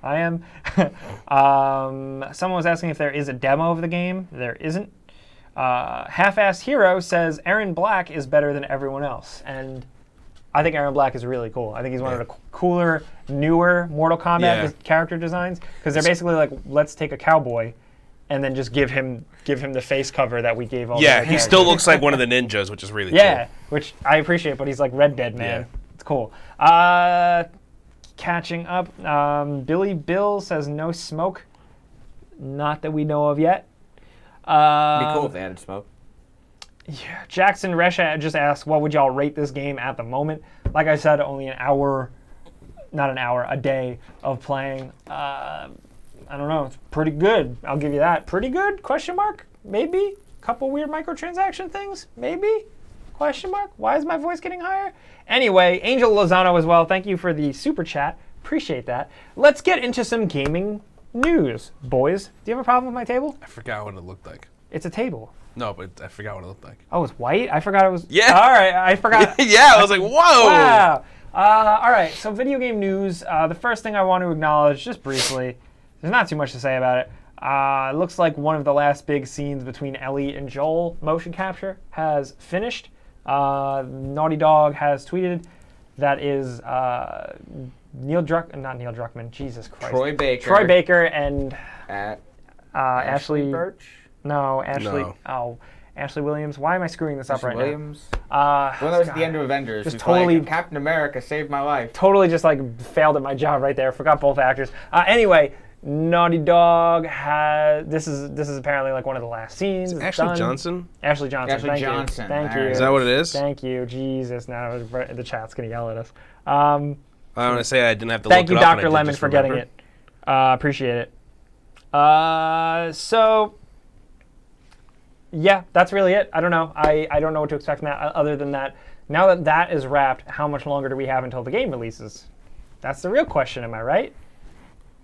Speaker 2: I am. Someone was asking if there is a demo of the game. There isn't. Half-assed Hero says Aaron Black is better than everyone else, and I think Aaron Black is really cool. I think he's one of the cooler, newer Mortal Kombat character designs because they're basically like, let's take a cowboy and then just give him the face cover that we gave all.
Speaker 3: Yeah, he still looks like one of the ninjas, which is really cool.
Speaker 2: Yeah, which I appreciate, but he's like Red Dead man.
Speaker 3: Yeah.
Speaker 2: It's cool. Catching up, Billy Bill says no smoke. Not that we know of yet.
Speaker 1: It'd be cool if they added smoke.
Speaker 2: Yeah. Jackson Resha just asked, what would y'all rate this game at the moment? Like I said, only a day of playing. I don't know. It's pretty good. I'll give you that. Pretty good? Question mark? Maybe. Couple weird microtransaction things? Maybe. Question mark? Why is my voice getting higher? Anyway, Angel Lozano as well. Thank you for the super chat. Appreciate that. Let's get into some gaming news, boys. Do you have a problem with my table?
Speaker 3: I forgot what it looked like.
Speaker 2: It's a table.
Speaker 3: No, but I forgot what it looked like.
Speaker 2: Oh, it's white? I forgot it was...
Speaker 3: Yeah.
Speaker 2: All right, I forgot.
Speaker 3: Yeah, I was like, whoa.
Speaker 2: Wow. All right, so video game news. The first thing I want to acknowledge, just briefly, there's not too much to say about it. It looks like one of the last big scenes between Ellie and Joel, motion capture, has finished. Naughty Dog has tweeted that is not Neil Druckmann, Jesus Christ. Troy Baker and Ashley
Speaker 1: Birch?
Speaker 2: No, Ashley.
Speaker 3: No.
Speaker 2: Oh, Ashley Williams. Why am I screwing this up right
Speaker 1: Williams?
Speaker 2: now?
Speaker 1: Well, that was at the end of Avengers.
Speaker 2: Just
Speaker 1: Just
Speaker 2: totally-
Speaker 1: like, Captain America saved my life.
Speaker 2: Totally just like failed at my job right there. Forgot both actors. Anyway, Naughty Dog has. This is apparently like one of the last scenes. It's
Speaker 3: Ashley
Speaker 2: done.
Speaker 3: Johnson?
Speaker 2: Ashley Johnson.
Speaker 1: Ashley
Speaker 2: Thank
Speaker 1: Johnson.
Speaker 2: you. Thank
Speaker 1: All
Speaker 2: you.
Speaker 1: right.
Speaker 3: Is that what it is?
Speaker 2: Thank you. Jesus. Now the chat's gonna yell at us.
Speaker 3: I want to say I didn't have to look
Speaker 2: Thank you,
Speaker 3: it up. and I
Speaker 2: Dr.
Speaker 3: did
Speaker 2: Lemon,
Speaker 3: just
Speaker 2: for getting
Speaker 3: remember.
Speaker 2: it. Appreciate it. So, yeah, that's really it. I don't know. I don't know what to expect from that other than that. Now that that is wrapped, how much longer do we have until the game releases? That's the real question, am I right?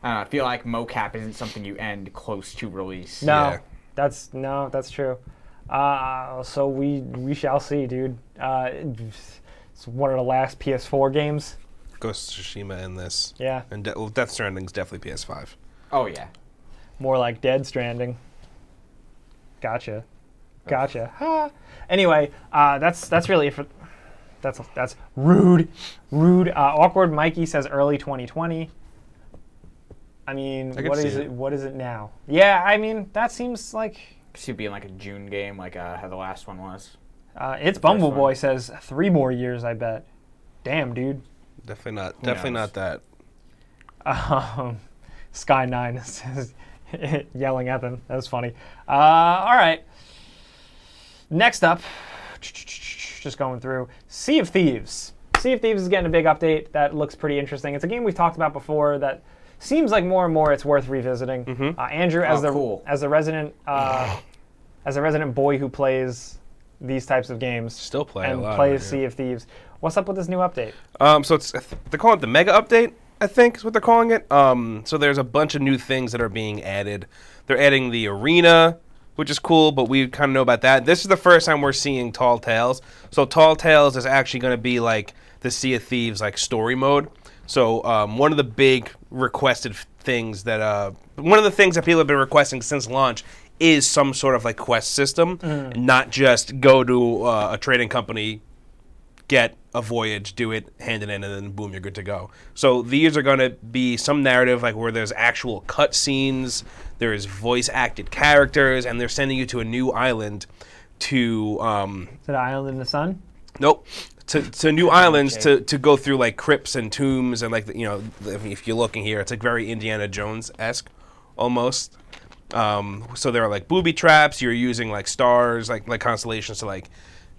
Speaker 1: I don't know, I feel like mocap isn't something you end close to release.
Speaker 2: No,
Speaker 3: Yeah.
Speaker 2: that's true. So we shall see, dude. It's one of the last PS4 games.
Speaker 3: Ghost of Tsushima in this.
Speaker 2: Yeah,
Speaker 3: And Death Stranding's definitely PS5.
Speaker 1: Oh, yeah.
Speaker 2: more like Dead Stranding. Gotcha. Ha. Anyway, that's really it for. That's rude. Awkward Mikey says early 2020. I mean,
Speaker 3: I could
Speaker 2: what
Speaker 3: see
Speaker 2: is
Speaker 3: it.
Speaker 2: it? What is it now? Yeah, I mean that seems like
Speaker 1: Should be in like a June game, like how the last one was.
Speaker 2: it's
Speaker 1: first
Speaker 2: Bumble
Speaker 1: one.
Speaker 2: Boy says 3 more years. I bet. Damn, dude.
Speaker 3: Definitely not.
Speaker 1: Who
Speaker 3: Definitely
Speaker 1: knows?
Speaker 3: not that.
Speaker 2: Sky9 says yelling at them. That was funny. All right. Next up, just going through Sea of Thieves. Sea of Thieves is getting a big update that looks pretty interesting. It's a game we've talked about before that seems like more and more it's worth revisiting. Andrew, as
Speaker 1: cool.
Speaker 2: the resident boy who plays these types of games,
Speaker 3: Still play a
Speaker 2: and
Speaker 3: lot of
Speaker 2: plays
Speaker 3: it, yeah.
Speaker 2: Sea of Thieves. What's up with this new update?
Speaker 3: So they're calling it the Mega Update, I think is what they're calling it. So there's a bunch of new things that are being added. They're adding the arena, which is cool, but we kind of know about that. This is the first time we're seeing Tall Tales. So Tall Tales is actually going to be like the Sea of Thieves like story mode. So one of the big requested things that one of the things that people have been requesting since launch is some sort of like quest system, not just go to a trading company, get a voyage, do it, hand it in, and then boom, you're good to go. So these are going to be some narrative like where there's actual cut scenes, there's voice acted characters, and they're sending you to a new island to
Speaker 2: Is it Island in the Sun?
Speaker 3: nope. To new islands to go through like crypts and tombs and like if you're looking here, it's like very Indiana Jones-esque almost. So there are like booby traps. You're using like stars, like constellations to like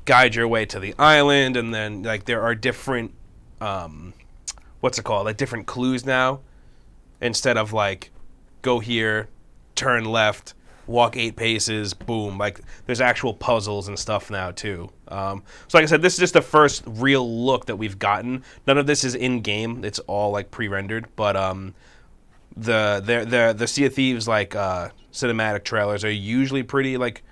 Speaker 3: guide your way to the island, and then like there are different what's it called? Like different clues now. Instead of like go here, turn left, walk 8 paces, boom. Like there's actual puzzles and stuff now too. So like I said, this is just the first real look that we've gotten. None of this is in game. It's all like pre-rendered. But the Sea of Thieves like cinematic trailers are usually pretty like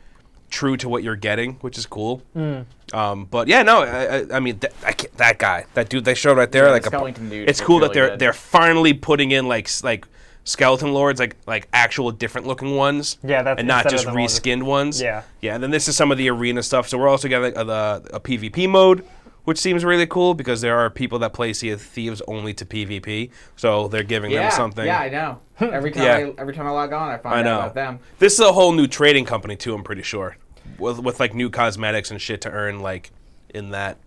Speaker 3: true to what you're getting, which is cool. But yeah, no, I mean that dude they showed right there,
Speaker 1: Yeah,
Speaker 3: like
Speaker 1: the skeleton dude
Speaker 3: it's
Speaker 1: looks
Speaker 3: cool that
Speaker 1: really
Speaker 3: they're
Speaker 1: good.
Speaker 3: finally putting in like skeleton lords, like actual different looking ones.
Speaker 2: Yeah, that's
Speaker 3: and not
Speaker 2: instead of
Speaker 3: just
Speaker 2: them all just-
Speaker 3: reskinned ones.
Speaker 2: Yeah.
Speaker 3: Yeah, and then this is some of the arena stuff. So we're also getting like a PvP mode, which seems really cool because there are people that play Sea of Thieves only to PvP, so they're giving them something.
Speaker 1: Yeah, I know. Every time I log on, I find out about them.
Speaker 3: This is a whole new trading company too. I'm pretty sure, with like new cosmetics and shit to earn like in that.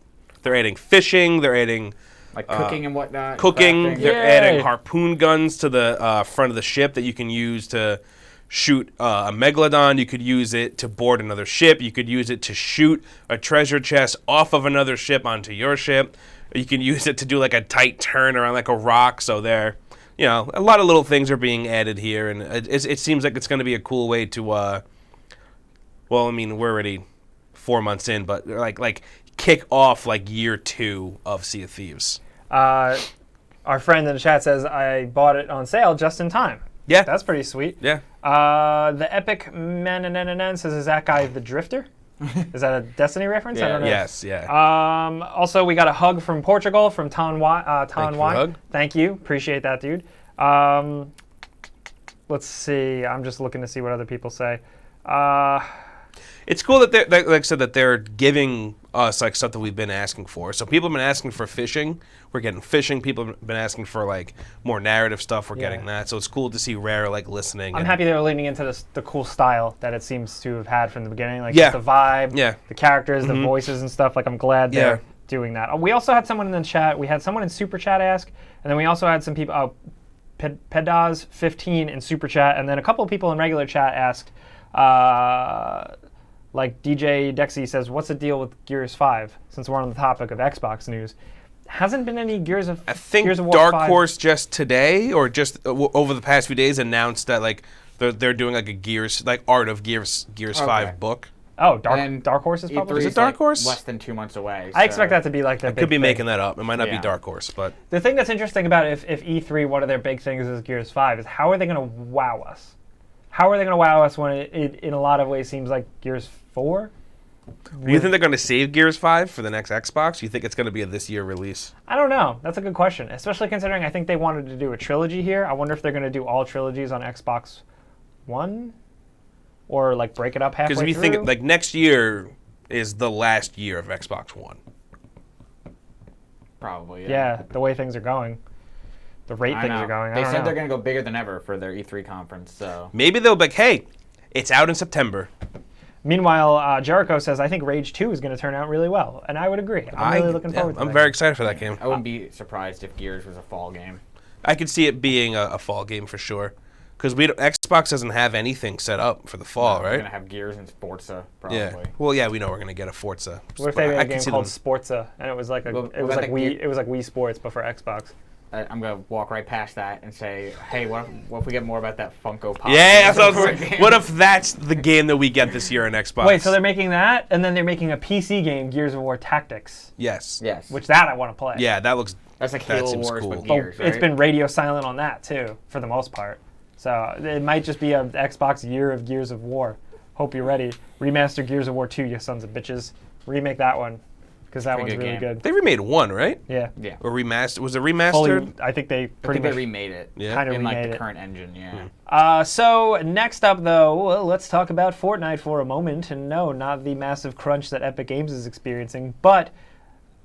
Speaker 3: They're adding fishing. They're adding
Speaker 1: like cooking and whatnot.
Speaker 3: Cooking.
Speaker 1: Crafting.
Speaker 3: They're adding harpoon guns to the front of the ship that you can use to shoot a megalodon. You could use it to board another ship. You could use it to shoot a treasure chest off of another ship onto your ship. You can use it to do like a tight turn around like a rock. So there, a lot of little things are being added here, and it seems like it's going to be a cool way to. Well, I mean, we're already 4 months in, but like kick off like year 2 of Sea of Thieves.
Speaker 2: Our friend in the chat says I bought it on sale just in time.
Speaker 3: Yeah,
Speaker 2: that's pretty sweet.
Speaker 3: Yeah.
Speaker 2: The Epic Man says, is that guy the Drifter? Is that a Destiny reference? I don't know.
Speaker 3: Yes, yeah.
Speaker 2: Also, we got a hug from Portugal from Ton Y.
Speaker 3: Hug.
Speaker 2: Thank you. Appreciate that, dude. Let's see. I'm just looking to see what other people say.
Speaker 3: It's cool that they're, like I said, that they're giving us like stuff that we've been asking for. So people have been asking for fishing. We're getting fishing. People have been asking for like more narrative stuff. We're getting that. So it's cool to see Rare like listening.
Speaker 2: I'm happy they're leaning into the cool style that it seems to have had from the beginning. Like just the vibe, the characters, the voices and stuff. Like I'm glad they're doing that. We also had someone in the chat. We had someone in Super Chat ask, and then we also had some people. Pedaz15 in Super Chat, and then a couple of people in regular chat asked. Like DJ Dexy says, what's the deal with Gears 5? Since we're on the topic of Xbox news. Hasn't been any Gears of War 5. I think
Speaker 3: Dark Horse just today, or just over the past few days, announced that like they're doing like a Gears, like Art of Gears 5 book.
Speaker 2: Oh, Dark Horse is published?
Speaker 3: Is it Dark Horse?
Speaker 1: Less than 2 months away.
Speaker 2: I expect that to be like their big
Speaker 3: could be
Speaker 2: thing.
Speaker 3: making that up. It might not be Dark Horse, but...
Speaker 2: The thing that's interesting about it, if E3, one of their big things is Gears 5, is how are they going to wow us? How are they going to wow us when it in a lot of ways seems like Gears 4?
Speaker 3: Do you think they're going to save Gears 5 for the next Xbox? Do you think it's going to be a this year release?
Speaker 2: I don't know. That's a good question, especially considering I think they wanted to do a trilogy here. I wonder if they're going to do all trilogies on Xbox One, or like break it up halfway through.
Speaker 3: Because if you think like next year is the last year of Xbox One.
Speaker 1: Probably.
Speaker 2: Yeah, the way things are going, the rate things are going.
Speaker 1: They said they're going to go bigger than ever for their E3 conference. So
Speaker 3: maybe they'll be like, hey, it's out in September.
Speaker 2: Meanwhile, Jericho says, I think Rage 2 is going to turn out really well. And I would agree. I'm really looking forward to that.
Speaker 3: I'm very excited for that game.
Speaker 1: I wouldn't be surprised if Gears was a fall game.
Speaker 3: I could see it being a fall game for sure. Because Xbox doesn't have anything set up for the fall, right?
Speaker 1: We're going to have Gears and Forza, probably.
Speaker 3: Yeah. Well, yeah, we know we're going to get a Forza.
Speaker 2: What if they made a game called Sporza, and it was like Wii Sports, but for Xbox?
Speaker 1: I'm going to walk right past that and say, hey, what if we get more about that Funko Pop?
Speaker 3: Yeah, what if that's the game that we get this year on Xbox?
Speaker 2: Wait, so they're making that, and then they're making a PC game, Gears of War Tactics.
Speaker 3: Yes.
Speaker 2: Which that I want to play.
Speaker 3: Yeah, that looks...
Speaker 1: That's like Halo Wars
Speaker 3: cool.
Speaker 1: with Gears, right?
Speaker 2: It's been radio silent on that, too, for the most part. So it might just be an Xbox year of Gears of War. Hope you're ready. Remaster Gears of War 2, you sons of bitches. Remake that one, because that one's really good.
Speaker 3: They remade one, right?
Speaker 2: Yeah.
Speaker 3: Or remastered. Was it remastered?
Speaker 2: I think they
Speaker 1: remade it.
Speaker 3: Yeah.
Speaker 2: Kind of
Speaker 1: in
Speaker 2: remade
Speaker 1: like the
Speaker 2: it.
Speaker 1: current engine, yeah.
Speaker 2: So next up, though, let's talk about Fortnite for a moment. And no, not the massive crunch that Epic Games is experiencing, but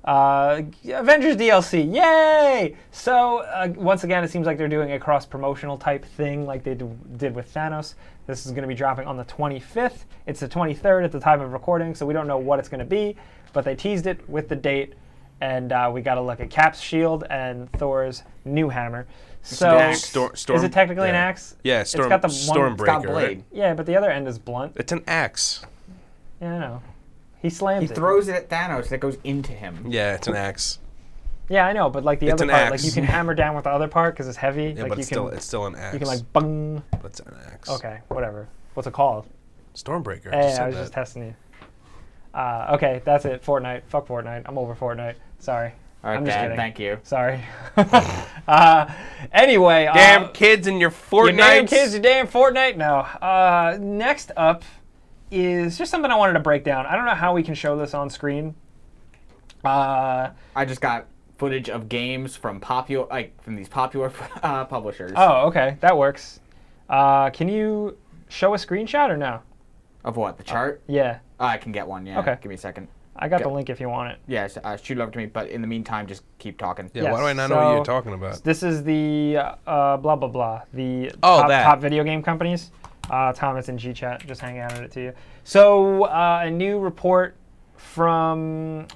Speaker 2: Avengers DLC, yay! So once again, it seems like they're doing a cross-promotional type thing like they did with Thanos. This is going to be dropping on the 25th. It's the 23rd at the time of recording, so we don't know what it's going to be, but they teased it with the date, and we got to look at Cap's shield and Thor's new hammer. So is it technically an axe?
Speaker 3: Yeah,
Speaker 2: it's got the
Speaker 3: Stormbreaker,
Speaker 1: blade.
Speaker 3: right?
Speaker 2: Yeah, but the other end is blunt.
Speaker 3: It's an axe.
Speaker 2: Yeah, I know. He slams it.
Speaker 1: He throws it at Thanos and it goes into him.
Speaker 3: Yeah, it's an axe.
Speaker 2: Yeah, I know, but like the
Speaker 3: It's
Speaker 2: other
Speaker 3: an
Speaker 2: part,
Speaker 3: axe.
Speaker 2: like you can hammer down with the other part because it's heavy.
Speaker 3: Yeah,
Speaker 2: like
Speaker 3: but
Speaker 2: you
Speaker 3: it's still an axe.
Speaker 2: You can like bung.
Speaker 3: It's an axe.
Speaker 2: Okay, whatever. What's it called?
Speaker 3: Stormbreaker.
Speaker 2: Hey, I was just testing you. Okay, that's it. Fortnite. Fuck Fortnite. I'm over Fortnite. Sorry.
Speaker 1: All right,
Speaker 2: I'm just
Speaker 1: Dad,
Speaker 2: kidding.
Speaker 1: thank you.
Speaker 2: Sorry. Anyway.
Speaker 3: Damn kids and your Fortnite.
Speaker 2: Your damn kids, your damn Fortnite. No. Next up is just something I wanted to break down. I don't know how we can show this on screen.
Speaker 1: I just got footage of games from these popular publishers.
Speaker 2: Oh, okay, that works. Can you show a screenshot or no?
Speaker 1: Of what? The chart?
Speaker 2: Yeah.
Speaker 1: I can get one. Yeah.
Speaker 2: Okay.
Speaker 1: Give me a second.
Speaker 2: I got the link if you want it.
Speaker 1: Yes, shoot it over to me. But in the meantime, just keep talking.
Speaker 3: Yeah,
Speaker 2: Yes,
Speaker 3: why do I not know what you're talking about?
Speaker 2: This is the blah, blah, blah. The
Speaker 3: that.
Speaker 2: top video game companies. Thomas in G-Chat just hanging out at it to you. So a new report from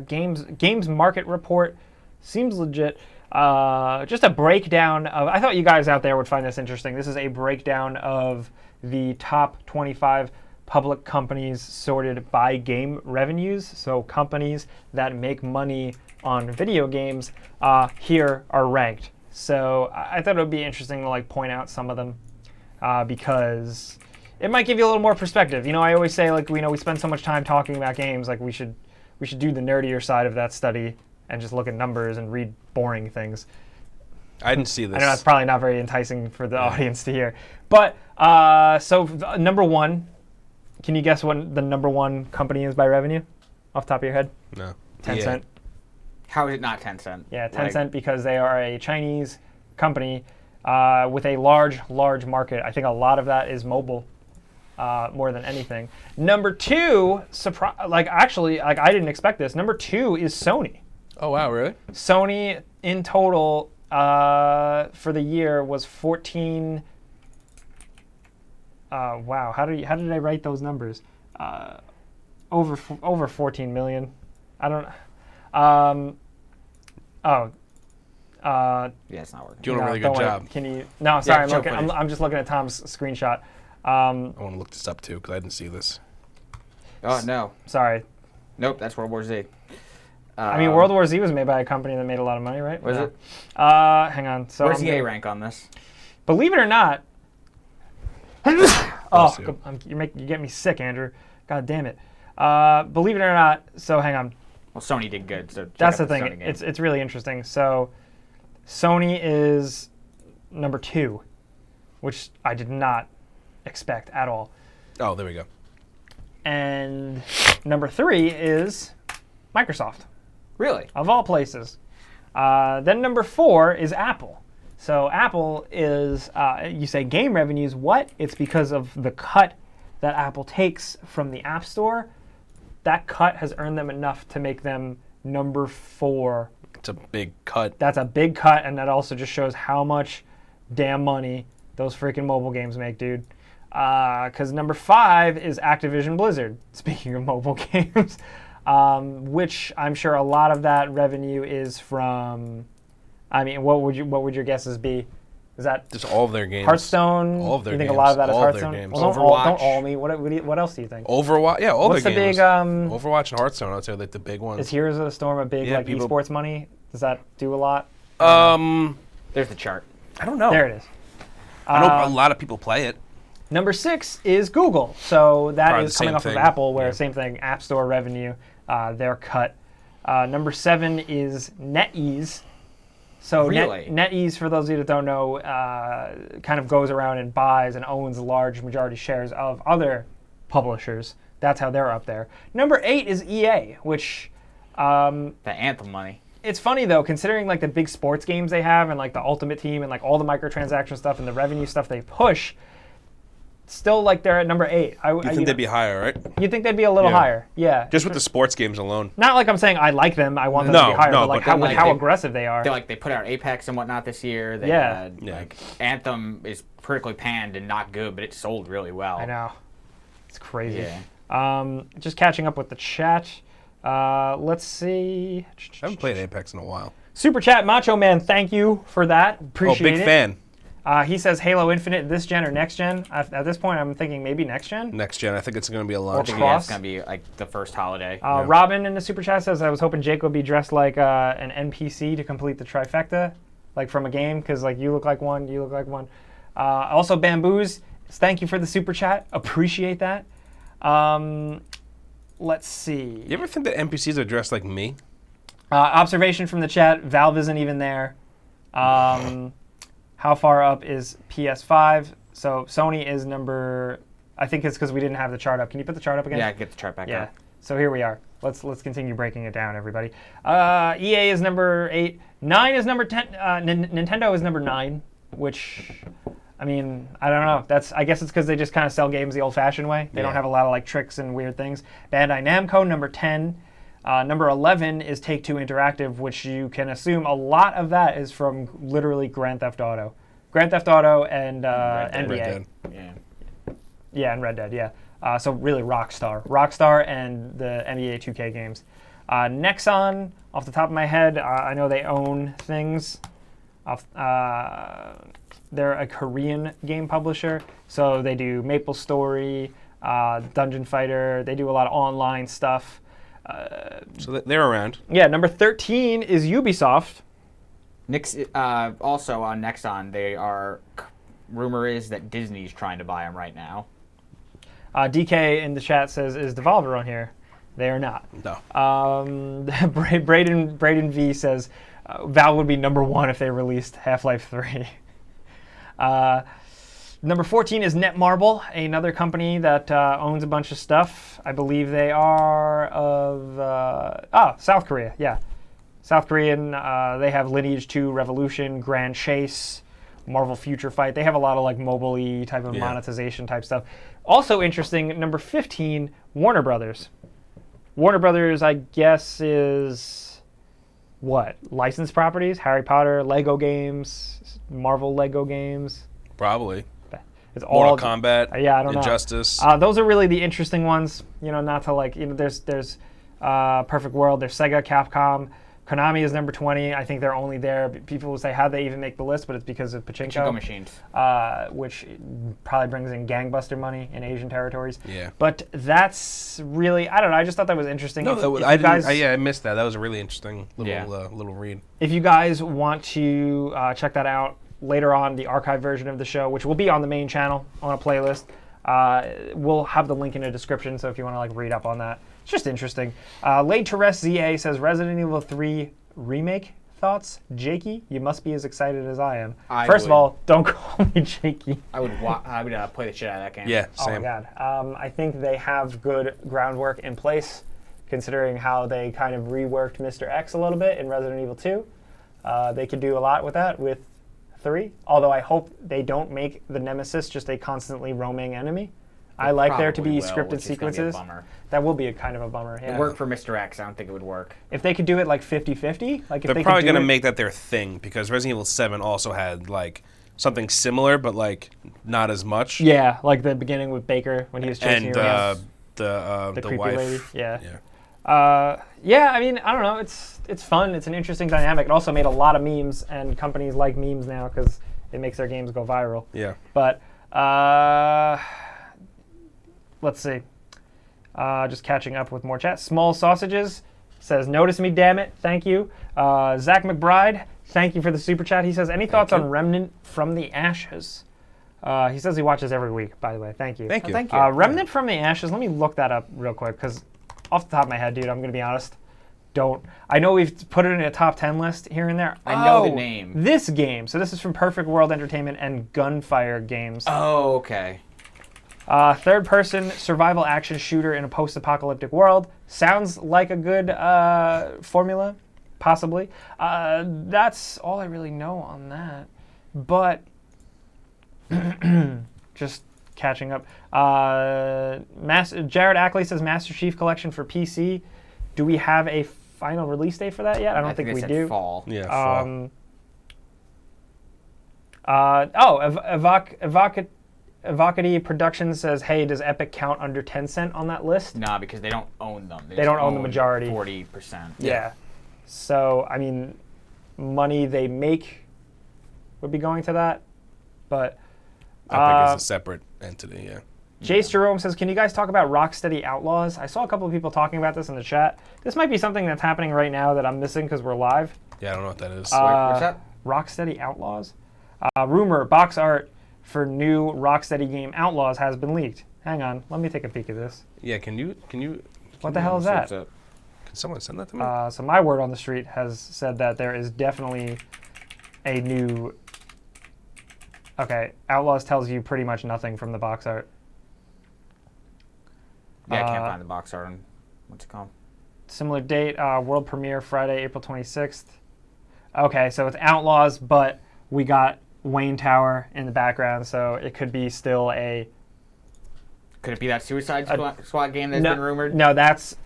Speaker 2: Games Market Report seems legit. Just a breakdown of. I thought you guys out there would find this interesting. This is a breakdown of the top 25 public companies sorted by game revenues. So companies that make money on video games here are ranked. So I thought it would be interesting to like point out some of them because it might give you a little more perspective. You know, I always say like we spend so much time talking about games, like we should do the nerdier side of that study and just look at numbers and read boring things.
Speaker 3: I didn't see this.
Speaker 2: I know that's probably not very enticing for the audience to hear. But so number one, can you guess what the number one company is by revenue off the top of your head?
Speaker 3: No.
Speaker 2: Tencent.
Speaker 1: How is it not Tencent?
Speaker 2: Yeah, Tencent because they are a Chinese company with a large market. I think a lot of that is mobile more than anything. Number two, I didn't expect this. Number two is Sony.
Speaker 3: Oh, wow, really?
Speaker 2: Sony in total for the year was 14. Wow, how did I write those numbers? Over 14 million. I don't.
Speaker 1: Yeah, it's not working.
Speaker 3: Doing a really good job.
Speaker 2: Can you? No, sorry.
Speaker 1: Yeah,
Speaker 2: I'm just looking at Tom's screenshot.
Speaker 3: I want to look this up too because I didn't see this.
Speaker 1: Oh no.
Speaker 2: Sorry.
Speaker 1: Nope, that's World War Z.
Speaker 2: I mean, World War Z was made by a company that made a lot of money, right?
Speaker 1: Was it?
Speaker 2: Hang on. So
Speaker 1: Where's the A rank on this?
Speaker 2: Believe it or not. You get me sick, Andrew. God damn it. Believe it or not. So hang on.
Speaker 1: Well, Sony did good. So
Speaker 2: that's the thing. It's really interesting. So Sony is number 2, which I did not expect at all.
Speaker 3: Oh, there we go.
Speaker 2: And number 3 is Microsoft.
Speaker 1: Really?
Speaker 2: Of all places. Then number 4 is Apple. So Apple is, you say game revenues, what? It's because of the cut that Apple takes from the App Store. That cut has earned them enough to make them number 4.
Speaker 3: It's a big cut.
Speaker 2: That's a big cut, and that also just shows how much damn money those freaking mobile games make, dude. Because number 5 is Activision Blizzard, speaking of mobile games, which I'm sure a lot of that revenue is from... I mean, what would your guesses be? Is that
Speaker 3: just all of their games?
Speaker 2: Hearthstone.
Speaker 3: All of their
Speaker 2: games. You think
Speaker 3: games.
Speaker 2: a lot of that is
Speaker 3: all
Speaker 2: Hearthstone?
Speaker 3: Of their games.
Speaker 2: Well, don't all me. What else do you think?
Speaker 3: Overwatch. Yeah, all
Speaker 2: What's
Speaker 3: their games.
Speaker 2: What's the big?
Speaker 3: Overwatch and Hearthstone. I'd say like the big ones.
Speaker 2: Is Heroes of the Storm a big esports money? Does that do a lot?
Speaker 1: There's the chart.
Speaker 3: I don't know.
Speaker 2: There it is.
Speaker 3: I know a lot of people play it.
Speaker 2: Number 6 is Google. So that
Speaker 3: Probably
Speaker 2: is coming off of Apple, where same thing, App Store revenue, their cut. Number 7 is NetEase. So
Speaker 1: really?
Speaker 2: NetEase, for those of you that don't know, kind of goes around and buys and owns large majority shares of other publishers. That's how they're up there. Number 8 is EA, which...
Speaker 1: the Anthem money.
Speaker 2: It's funny, though, considering like the big sports games they have and like the Ultimate Team and like all the microtransaction stuff and the revenue stuff they push, still like they're at number 8.
Speaker 3: You think they'd be higher, right?
Speaker 2: You'd think they'd be a little higher, yeah.
Speaker 3: Just with the sports games alone.
Speaker 2: Not like I'm saying I like them, I want them to be higher, but like how aggressive they are.
Speaker 1: They put out Apex and whatnot this year. They had, like, Anthem is critically panned and not good, but it sold really well.
Speaker 2: I know. It's crazy.
Speaker 1: Yeah.
Speaker 2: Just catching up with the chat. Let's see.
Speaker 3: I haven't played Apex in a while.
Speaker 2: Super chat, Macho Man, thank you for that. Appreciate it.
Speaker 3: Big fan.
Speaker 2: He says Halo Infinite this gen or next gen. At this point, I'm thinking maybe next gen.
Speaker 3: Next gen. I think it's going to be a launch.
Speaker 2: Or
Speaker 1: Yeah, it's going to be like the first holiday.
Speaker 2: Robin in the super chat says, I was hoping Jake would be dressed like an NPC to complete the trifecta, like from a game, because like you look like one, you look like one. Also, Bamboos, thank you for the super chat. Appreciate that. Let's see.
Speaker 3: You ever think that NPCs are dressed like me?
Speaker 2: Observation from the chat, Valve isn't even there. How far up is PS5? So Sony is number, I think it's because we didn't have the chart up. Can you put the chart up again?
Speaker 1: Yeah, get the chart back up.
Speaker 2: So here we are. Let's continue breaking it down, everybody. EA is number 8. 9 is number 10. Nintendo is number 9, which I mean, I don't know. I guess it's because they just kind of sell games the old-fashioned way. They don't have a lot of like tricks and weird things. Bandai Namco, number 10. Number 11 is Take-Two Interactive, which you can assume a lot of that is from literally Grand Theft Auto. Grand Theft Auto and NBA.
Speaker 3: Red Dead.
Speaker 1: Yeah.
Speaker 2: Yeah, and Red Dead, yeah. So really Rockstar and the NBA 2K games. Nexon, off the top of my head, I know they own things. They're a Korean game publisher, so they do Maple Story, Dungeon Fighter. They do a lot of online stuff.
Speaker 3: So they're around.
Speaker 2: Yeah, number 13 is Ubisoft.
Speaker 1: Also on Nexon, rumor is that Disney's trying to buy them right now.
Speaker 2: DK in the chat says, is Devolver on here? They are not.
Speaker 3: No.
Speaker 2: Braden V says, Valve would be number 1 if they released Half-Life 3. Number 14 is Netmarble, another company that owns a bunch of stuff. I believe they are of South Korea. Yeah, South Korean. They have Lineage 2, Revolution, Grand Chase, Marvel Future Fight. They have a lot of like mobile-y type of monetization type stuff. Also interesting, number 15, Warner Brothers. Warner Brothers, I guess, is what? Licensed properties? Harry Potter, Lego games, Marvel Lego games.
Speaker 3: Probably.
Speaker 2: It's all
Speaker 3: Mortal Kombat.
Speaker 2: Yeah, I don't
Speaker 3: Injustice.
Speaker 2: know. Those are really the interesting ones. You know, not to like. You know, there's Perfect World. There's Sega, Capcom. Konami is number 20. I think they're only there. People will say, how'd they even make the list? But it's because of Pachinko
Speaker 1: machines.
Speaker 2: Which probably brings in gangbuster money in Asian territories.
Speaker 3: Yeah.
Speaker 2: But that's really, I don't know. I just thought that was interesting.
Speaker 3: No, I missed that. That was a really interesting little read.
Speaker 2: If you guys want to check that out later on, the archive version of the show, which will be on the main channel on a playlist, we'll have the link in the description. So if you want to like read up on that. It's just interesting. Laid to Rest ZA says Resident Evil 3 remake thoughts. Jakey, you must be as excited as I am. First of all, don't call me Jakey.
Speaker 1: I would play the shit out of that game.
Speaker 3: Yeah,
Speaker 2: Oh
Speaker 3: same.
Speaker 2: my god. I think they have good groundwork in place, considering how they kind of reworked Mr. X a little bit in Resident Evil 2. They could do a lot with that with 3. Although I hope they don't make the Nemesis just a constantly roaming enemy. I like there to be scripted sequences. That will be a kind of a bummer. Yeah.
Speaker 1: It worked for Mr. X. I don't think it would work.
Speaker 2: If they could do it like 50-50, like if
Speaker 3: They're
Speaker 2: they
Speaker 3: probably
Speaker 2: going to
Speaker 3: make that their thing because Resident Evil 7 also had like something similar, but like not as much.
Speaker 2: Yeah, like the beginning with Baker when he was chasing
Speaker 3: and
Speaker 2: her.
Speaker 3: the
Speaker 2: creepy
Speaker 3: wife.
Speaker 2: lady. Yeah. Yeah, I mean, I don't know. It's fun. It's an interesting dynamic. It also made a lot of memes, and companies like memes now because it makes their games go viral.
Speaker 3: Yeah.
Speaker 2: But let's see. Just catching up with more chat. Small Sausages says, notice me, damn it. Thank you. Zach McBride, thank you for the super chat. He says, any thoughts on Remnant from the Ashes? He says he watches every week, by the way. Thank you.
Speaker 3: Thank you.
Speaker 1: Thank you.
Speaker 2: Remnant from the Ashes, let me look that up real quick, because off the top of my head, dude, I'm going to be honest. I know we've put it in a top 10 list here and there.
Speaker 1: I know the name.
Speaker 2: This game. So this is from Perfect World Entertainment and Gunfire Games.
Speaker 1: Oh, okay.
Speaker 2: Third-person survival action shooter in a post-apocalyptic world. Sounds like a good formula, possibly. That's all I really know on that. But just catching up. Jared Ackley says Master Chief Collection for PC. Do we have a final release date for that yet? I don't think we
Speaker 1: said
Speaker 2: do.
Speaker 1: Fall.
Speaker 3: Yeah, fall.
Speaker 2: Evocity Productions says, hey, does Epic count under Tencent on that list?
Speaker 1: Nah, because they don't own them.
Speaker 2: They don't own the majority.
Speaker 1: 40%.
Speaker 2: Yeah. So, I mean, money they make would be going to that. But
Speaker 3: Epic is a separate entity, yeah.
Speaker 2: Jace Jerome says, can you guys talk about Rocksteady Outlaws? I saw a couple of people talking about this in the chat. This might be something that's happening right now that I'm missing because we're live.
Speaker 3: Yeah, I don't know what that is.
Speaker 1: What's that?
Speaker 2: Rocksteady Outlaws? Rumor, box art for new Rocksteady game Outlaws has been leaked. Hang on, let me take a peek at this.
Speaker 3: Yeah, can you?
Speaker 2: What the hell is that?
Speaker 3: Can someone send that to me?
Speaker 2: So my word on the street has said that there is definitely a new... Okay, Outlaws tells you pretty much nothing from the box art.
Speaker 1: Yeah, I can't find the box art on what's it called.
Speaker 2: Similar date, world premiere Friday, April 26th. Okay, so it's Outlaws, but we got Wayne Tower in the background, so it could be still a...
Speaker 1: Could it be that Suicide Squad game that's been rumored?
Speaker 2: No, that's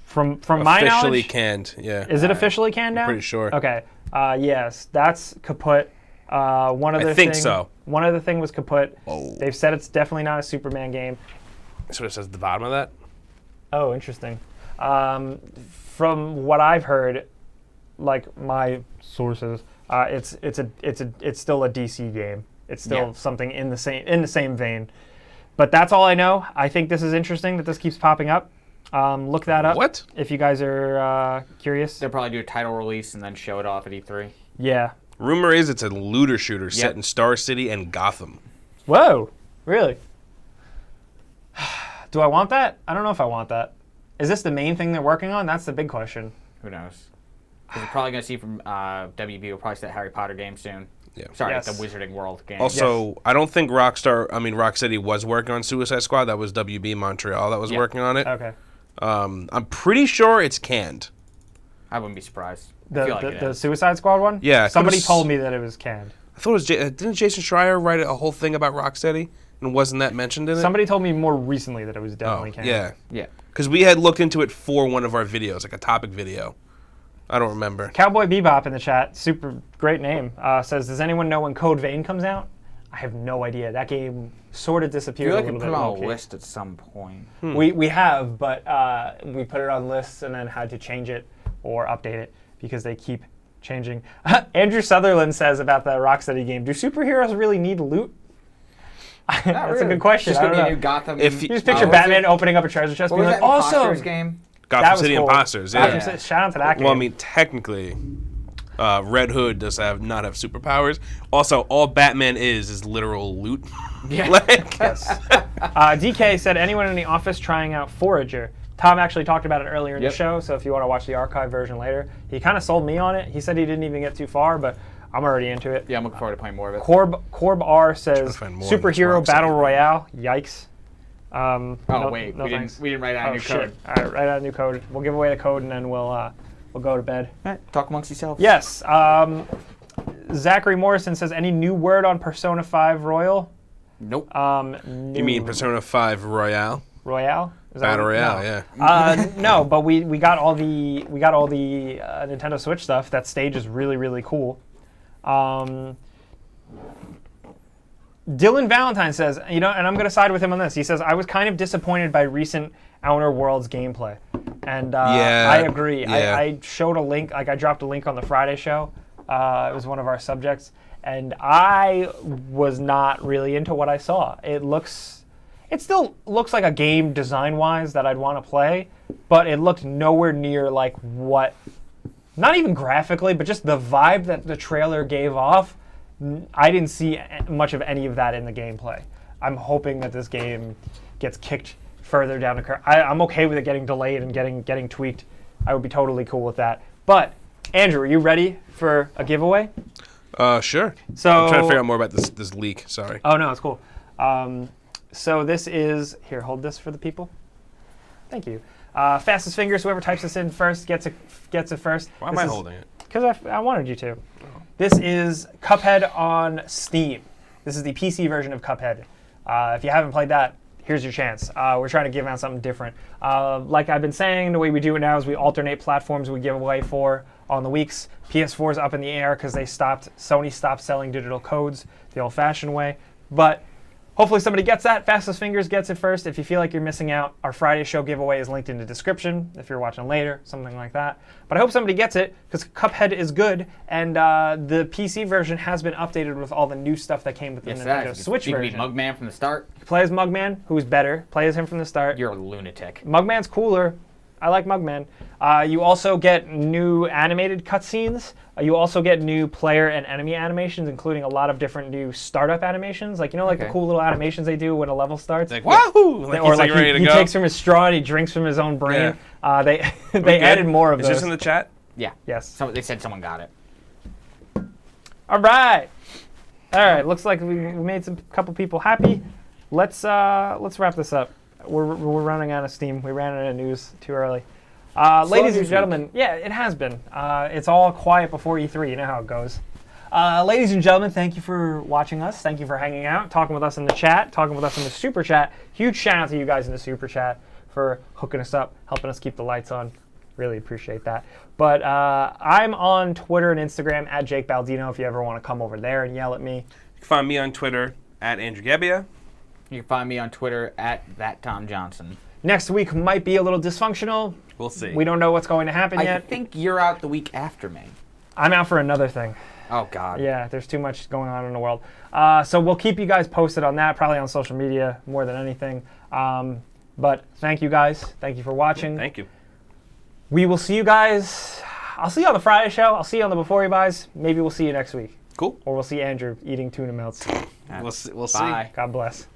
Speaker 2: from my knowledge.
Speaker 3: Officially canned, yeah.
Speaker 2: Is it officially canned now?
Speaker 3: Pretty sure.
Speaker 2: Okay. Yes, that's kaput. One other
Speaker 3: I think
Speaker 2: thing,
Speaker 3: so.
Speaker 2: One other thing was kaput.
Speaker 3: Oh.
Speaker 2: They've said it's definitely not a Superman game.
Speaker 3: That's what it says at the bottom of that.
Speaker 2: Oh, interesting. From what I've heard, like my sources, it's still a DC game. It's still something in the same vein. But that's all I know. I think this is interesting that this keeps popping up. Look that up.
Speaker 3: What?
Speaker 2: If you guys are curious.
Speaker 1: They'll probably do a title release and then show it off at E3.
Speaker 2: Yeah.
Speaker 3: Rumor is it's a looter shooter set in Star City and Gotham.
Speaker 2: Whoa. Really? Do I want that? I don't know if I want that. Is this the main thing they're working on? That's the big question.
Speaker 1: Who knows? Because we're probably going to see from WB, we'll probably see that Harry Potter game soon.
Speaker 3: Yeah.
Speaker 1: Sorry,
Speaker 2: Yes.
Speaker 1: the Wizarding World game.
Speaker 3: Also, I don't think Rocksteady was working on Suicide Squad. That was WB Montreal that was working on it.
Speaker 2: Okay.
Speaker 3: I'm pretty sure it's canned.
Speaker 1: I wouldn't be surprised. I feel like
Speaker 2: The Suicide Squad one?
Speaker 3: Yeah.
Speaker 2: Somebody told me that it was canned.
Speaker 3: I thought it was. Didn't Jason Schreier write a whole thing about Rocksteady? And wasn't that mentioned in it?
Speaker 2: Somebody told me more recently that it was definitely canned.
Speaker 3: Yeah.
Speaker 1: Yeah.
Speaker 3: Because we had looked into it for one of our videos, like a topic video. I don't remember.
Speaker 2: Cowboy Bebop in the chat, super great name, says, does anyone know when Code Vein comes out? I have no idea. That game sort of
Speaker 1: I
Speaker 2: disappeared
Speaker 1: feel
Speaker 2: a
Speaker 1: like you
Speaker 2: little
Speaker 1: put
Speaker 2: bit.
Speaker 1: it on a
Speaker 2: low-key.
Speaker 1: list at some point.
Speaker 2: We have, but we put it on lists and then had to change it or update it because they keep changing. Andrew Sutherland says about the Rocksteady game, do superheroes really need loot? That's a good question.
Speaker 1: Just
Speaker 2: I
Speaker 1: gonna
Speaker 2: don't
Speaker 1: be a
Speaker 2: know.
Speaker 1: new Gotham.
Speaker 3: If
Speaker 2: You just picture Batman opening up a treasure chest
Speaker 1: What
Speaker 2: being
Speaker 1: was
Speaker 2: like,
Speaker 1: that
Speaker 2: awesome!
Speaker 1: Imposters game?
Speaker 3: Gotham
Speaker 2: That was
Speaker 3: City
Speaker 2: cool.
Speaker 3: Imposters, yeah.
Speaker 2: Gotham City- Shout out to that game.
Speaker 3: Well, I mean, technically, Red Hood does not have superpowers. Also, all Batman is literal loot.
Speaker 1: Yeah.
Speaker 2: Yes. DK said, anyone in the office trying out Forager? Tom actually talked about it earlier in the show, so if you want to watch the archive version later. He kind of sold me on it. He said he didn't even get too far, but I'm already into it.
Speaker 1: Yeah, I'm looking forward to playing more of it.
Speaker 2: Corb R says,
Speaker 3: find more of this
Speaker 2: superhero
Speaker 3: Rocksteady
Speaker 2: battle
Speaker 3: thing.
Speaker 2: royale. Yikes.
Speaker 1: Oh, wait.
Speaker 2: No
Speaker 1: we
Speaker 2: thanks.
Speaker 1: didn't write out a new
Speaker 2: Shit.
Speaker 1: code.
Speaker 2: All right, write out a new code. We'll give away the code, and then we'll go to bed.
Speaker 1: All right, talk amongst yourselves.
Speaker 2: Yes. Zachary Morrison says, any new word on Persona 5 Royal?
Speaker 1: Nope.
Speaker 3: You mean Persona 5 Royale?
Speaker 2: Royale? Is that
Speaker 3: Battle
Speaker 2: what-
Speaker 3: Royale,
Speaker 2: no.
Speaker 3: yeah.
Speaker 2: No, but we got all the Nintendo Switch stuff. That stage is really, really cool. Dylan Valentine says, and I'm going to side with him on this. He says, I was kind of disappointed by recent Outer Worlds gameplay. And I agree.
Speaker 3: Yeah.
Speaker 2: I showed a link, I dropped a link on the Friday show. It was one of our subjects. And I was not really into what I saw. It still looks like a game design-wise that I'd want to play, but it looked nowhere near like what, not even graphically, but just the vibe that the trailer gave off. I didn't see much of any of that in the gameplay. I'm hoping that this game gets kicked further down the curve. I'm okay with it getting delayed and getting tweaked. I would be totally cool with that. But Andrew, are you ready for a giveaway?
Speaker 3: Sure.
Speaker 2: So
Speaker 3: I'm trying to figure out more about this leak. Sorry.
Speaker 2: Oh no, it's cool. So this is here. Hold this for the people. Thank you. Fastest fingers. Whoever types this in first gets it first.
Speaker 3: Why am I holding it?
Speaker 2: Because I wanted you to. This is Cuphead on Steam. This is the PC version of Cuphead. If you haven't played that, here's your chance. We're trying to give out something different. Like I've been saying, the way we do it now is we alternate platforms we give away for on the weeks. PS4 is up in the air because Sony stopped selling digital codes the old-fashioned way. But hopefully somebody gets that. Fastest Fingers gets it first. If you feel like you're missing out, our Friday show giveaway is linked in the description if you're watching later, something like that. But I hope somebody gets it because Cuphead is good, and the PC version has been updated with all the new stuff that came with the Nintendo Switch
Speaker 1: you
Speaker 2: version.
Speaker 1: You can be Mugman from the start.
Speaker 2: Play as Mugman, who's better. Play as him from the start.
Speaker 1: You're a lunatic.
Speaker 2: Mugman's cooler. I like Mugman. You also get new animated cutscenes. You also get new player and enemy animations, including a lot of different new startup animations. Like, the cool little animations they do when a level starts.
Speaker 3: Like, wahoo! Like
Speaker 2: Or
Speaker 3: he's
Speaker 2: like
Speaker 3: ready to
Speaker 2: he
Speaker 3: go.
Speaker 2: takes from his straw and he drinks from his own brain. They
Speaker 3: Good?
Speaker 2: added more of
Speaker 3: Is
Speaker 2: those.
Speaker 3: this in the chat?
Speaker 1: Yeah.
Speaker 2: Yes.
Speaker 1: They said someone got it.
Speaker 2: All right. All right. Looks like we made a couple people happy. Let's wrap this up. We're running out of steam. We ran out of news too early. Ladies and gentlemen, yeah, it has been. It's all quiet before E3. You know how it goes. Ladies and gentlemen, thank you for watching us. Thank you for hanging out, talking with us in the chat, talking with us in the super chat. Huge shout out to you guys in the super chat for hooking us up, helping us keep the lights on. Really appreciate that. But I'm on Twitter and Instagram at Jake Baldino if you ever want to come over there and yell at me.
Speaker 3: You can find me on Twitter at Andrew Gebbia.
Speaker 1: You can find me on Twitter at ThatTomJohnson.
Speaker 2: Next week might be a little dysfunctional.
Speaker 3: We'll see.
Speaker 2: We don't know what's going to happen
Speaker 1: I
Speaker 2: yet.
Speaker 1: think you're out the week after me.
Speaker 2: I'm out for another thing.
Speaker 1: Oh, God.
Speaker 2: Yeah, there's too much going on in the world. So we'll keep you guys posted on that, probably on social media more than anything. But thank you guys. Thank you for watching.
Speaker 3: Thank you.
Speaker 2: We will see you guys. I'll see you on the Friday show. I'll see you on the Before You Buys. Maybe we'll see you next week.
Speaker 3: Cool.
Speaker 2: Or we'll see Andrew eating tuna melts.
Speaker 3: We'll see.
Speaker 1: Bye.
Speaker 2: God bless.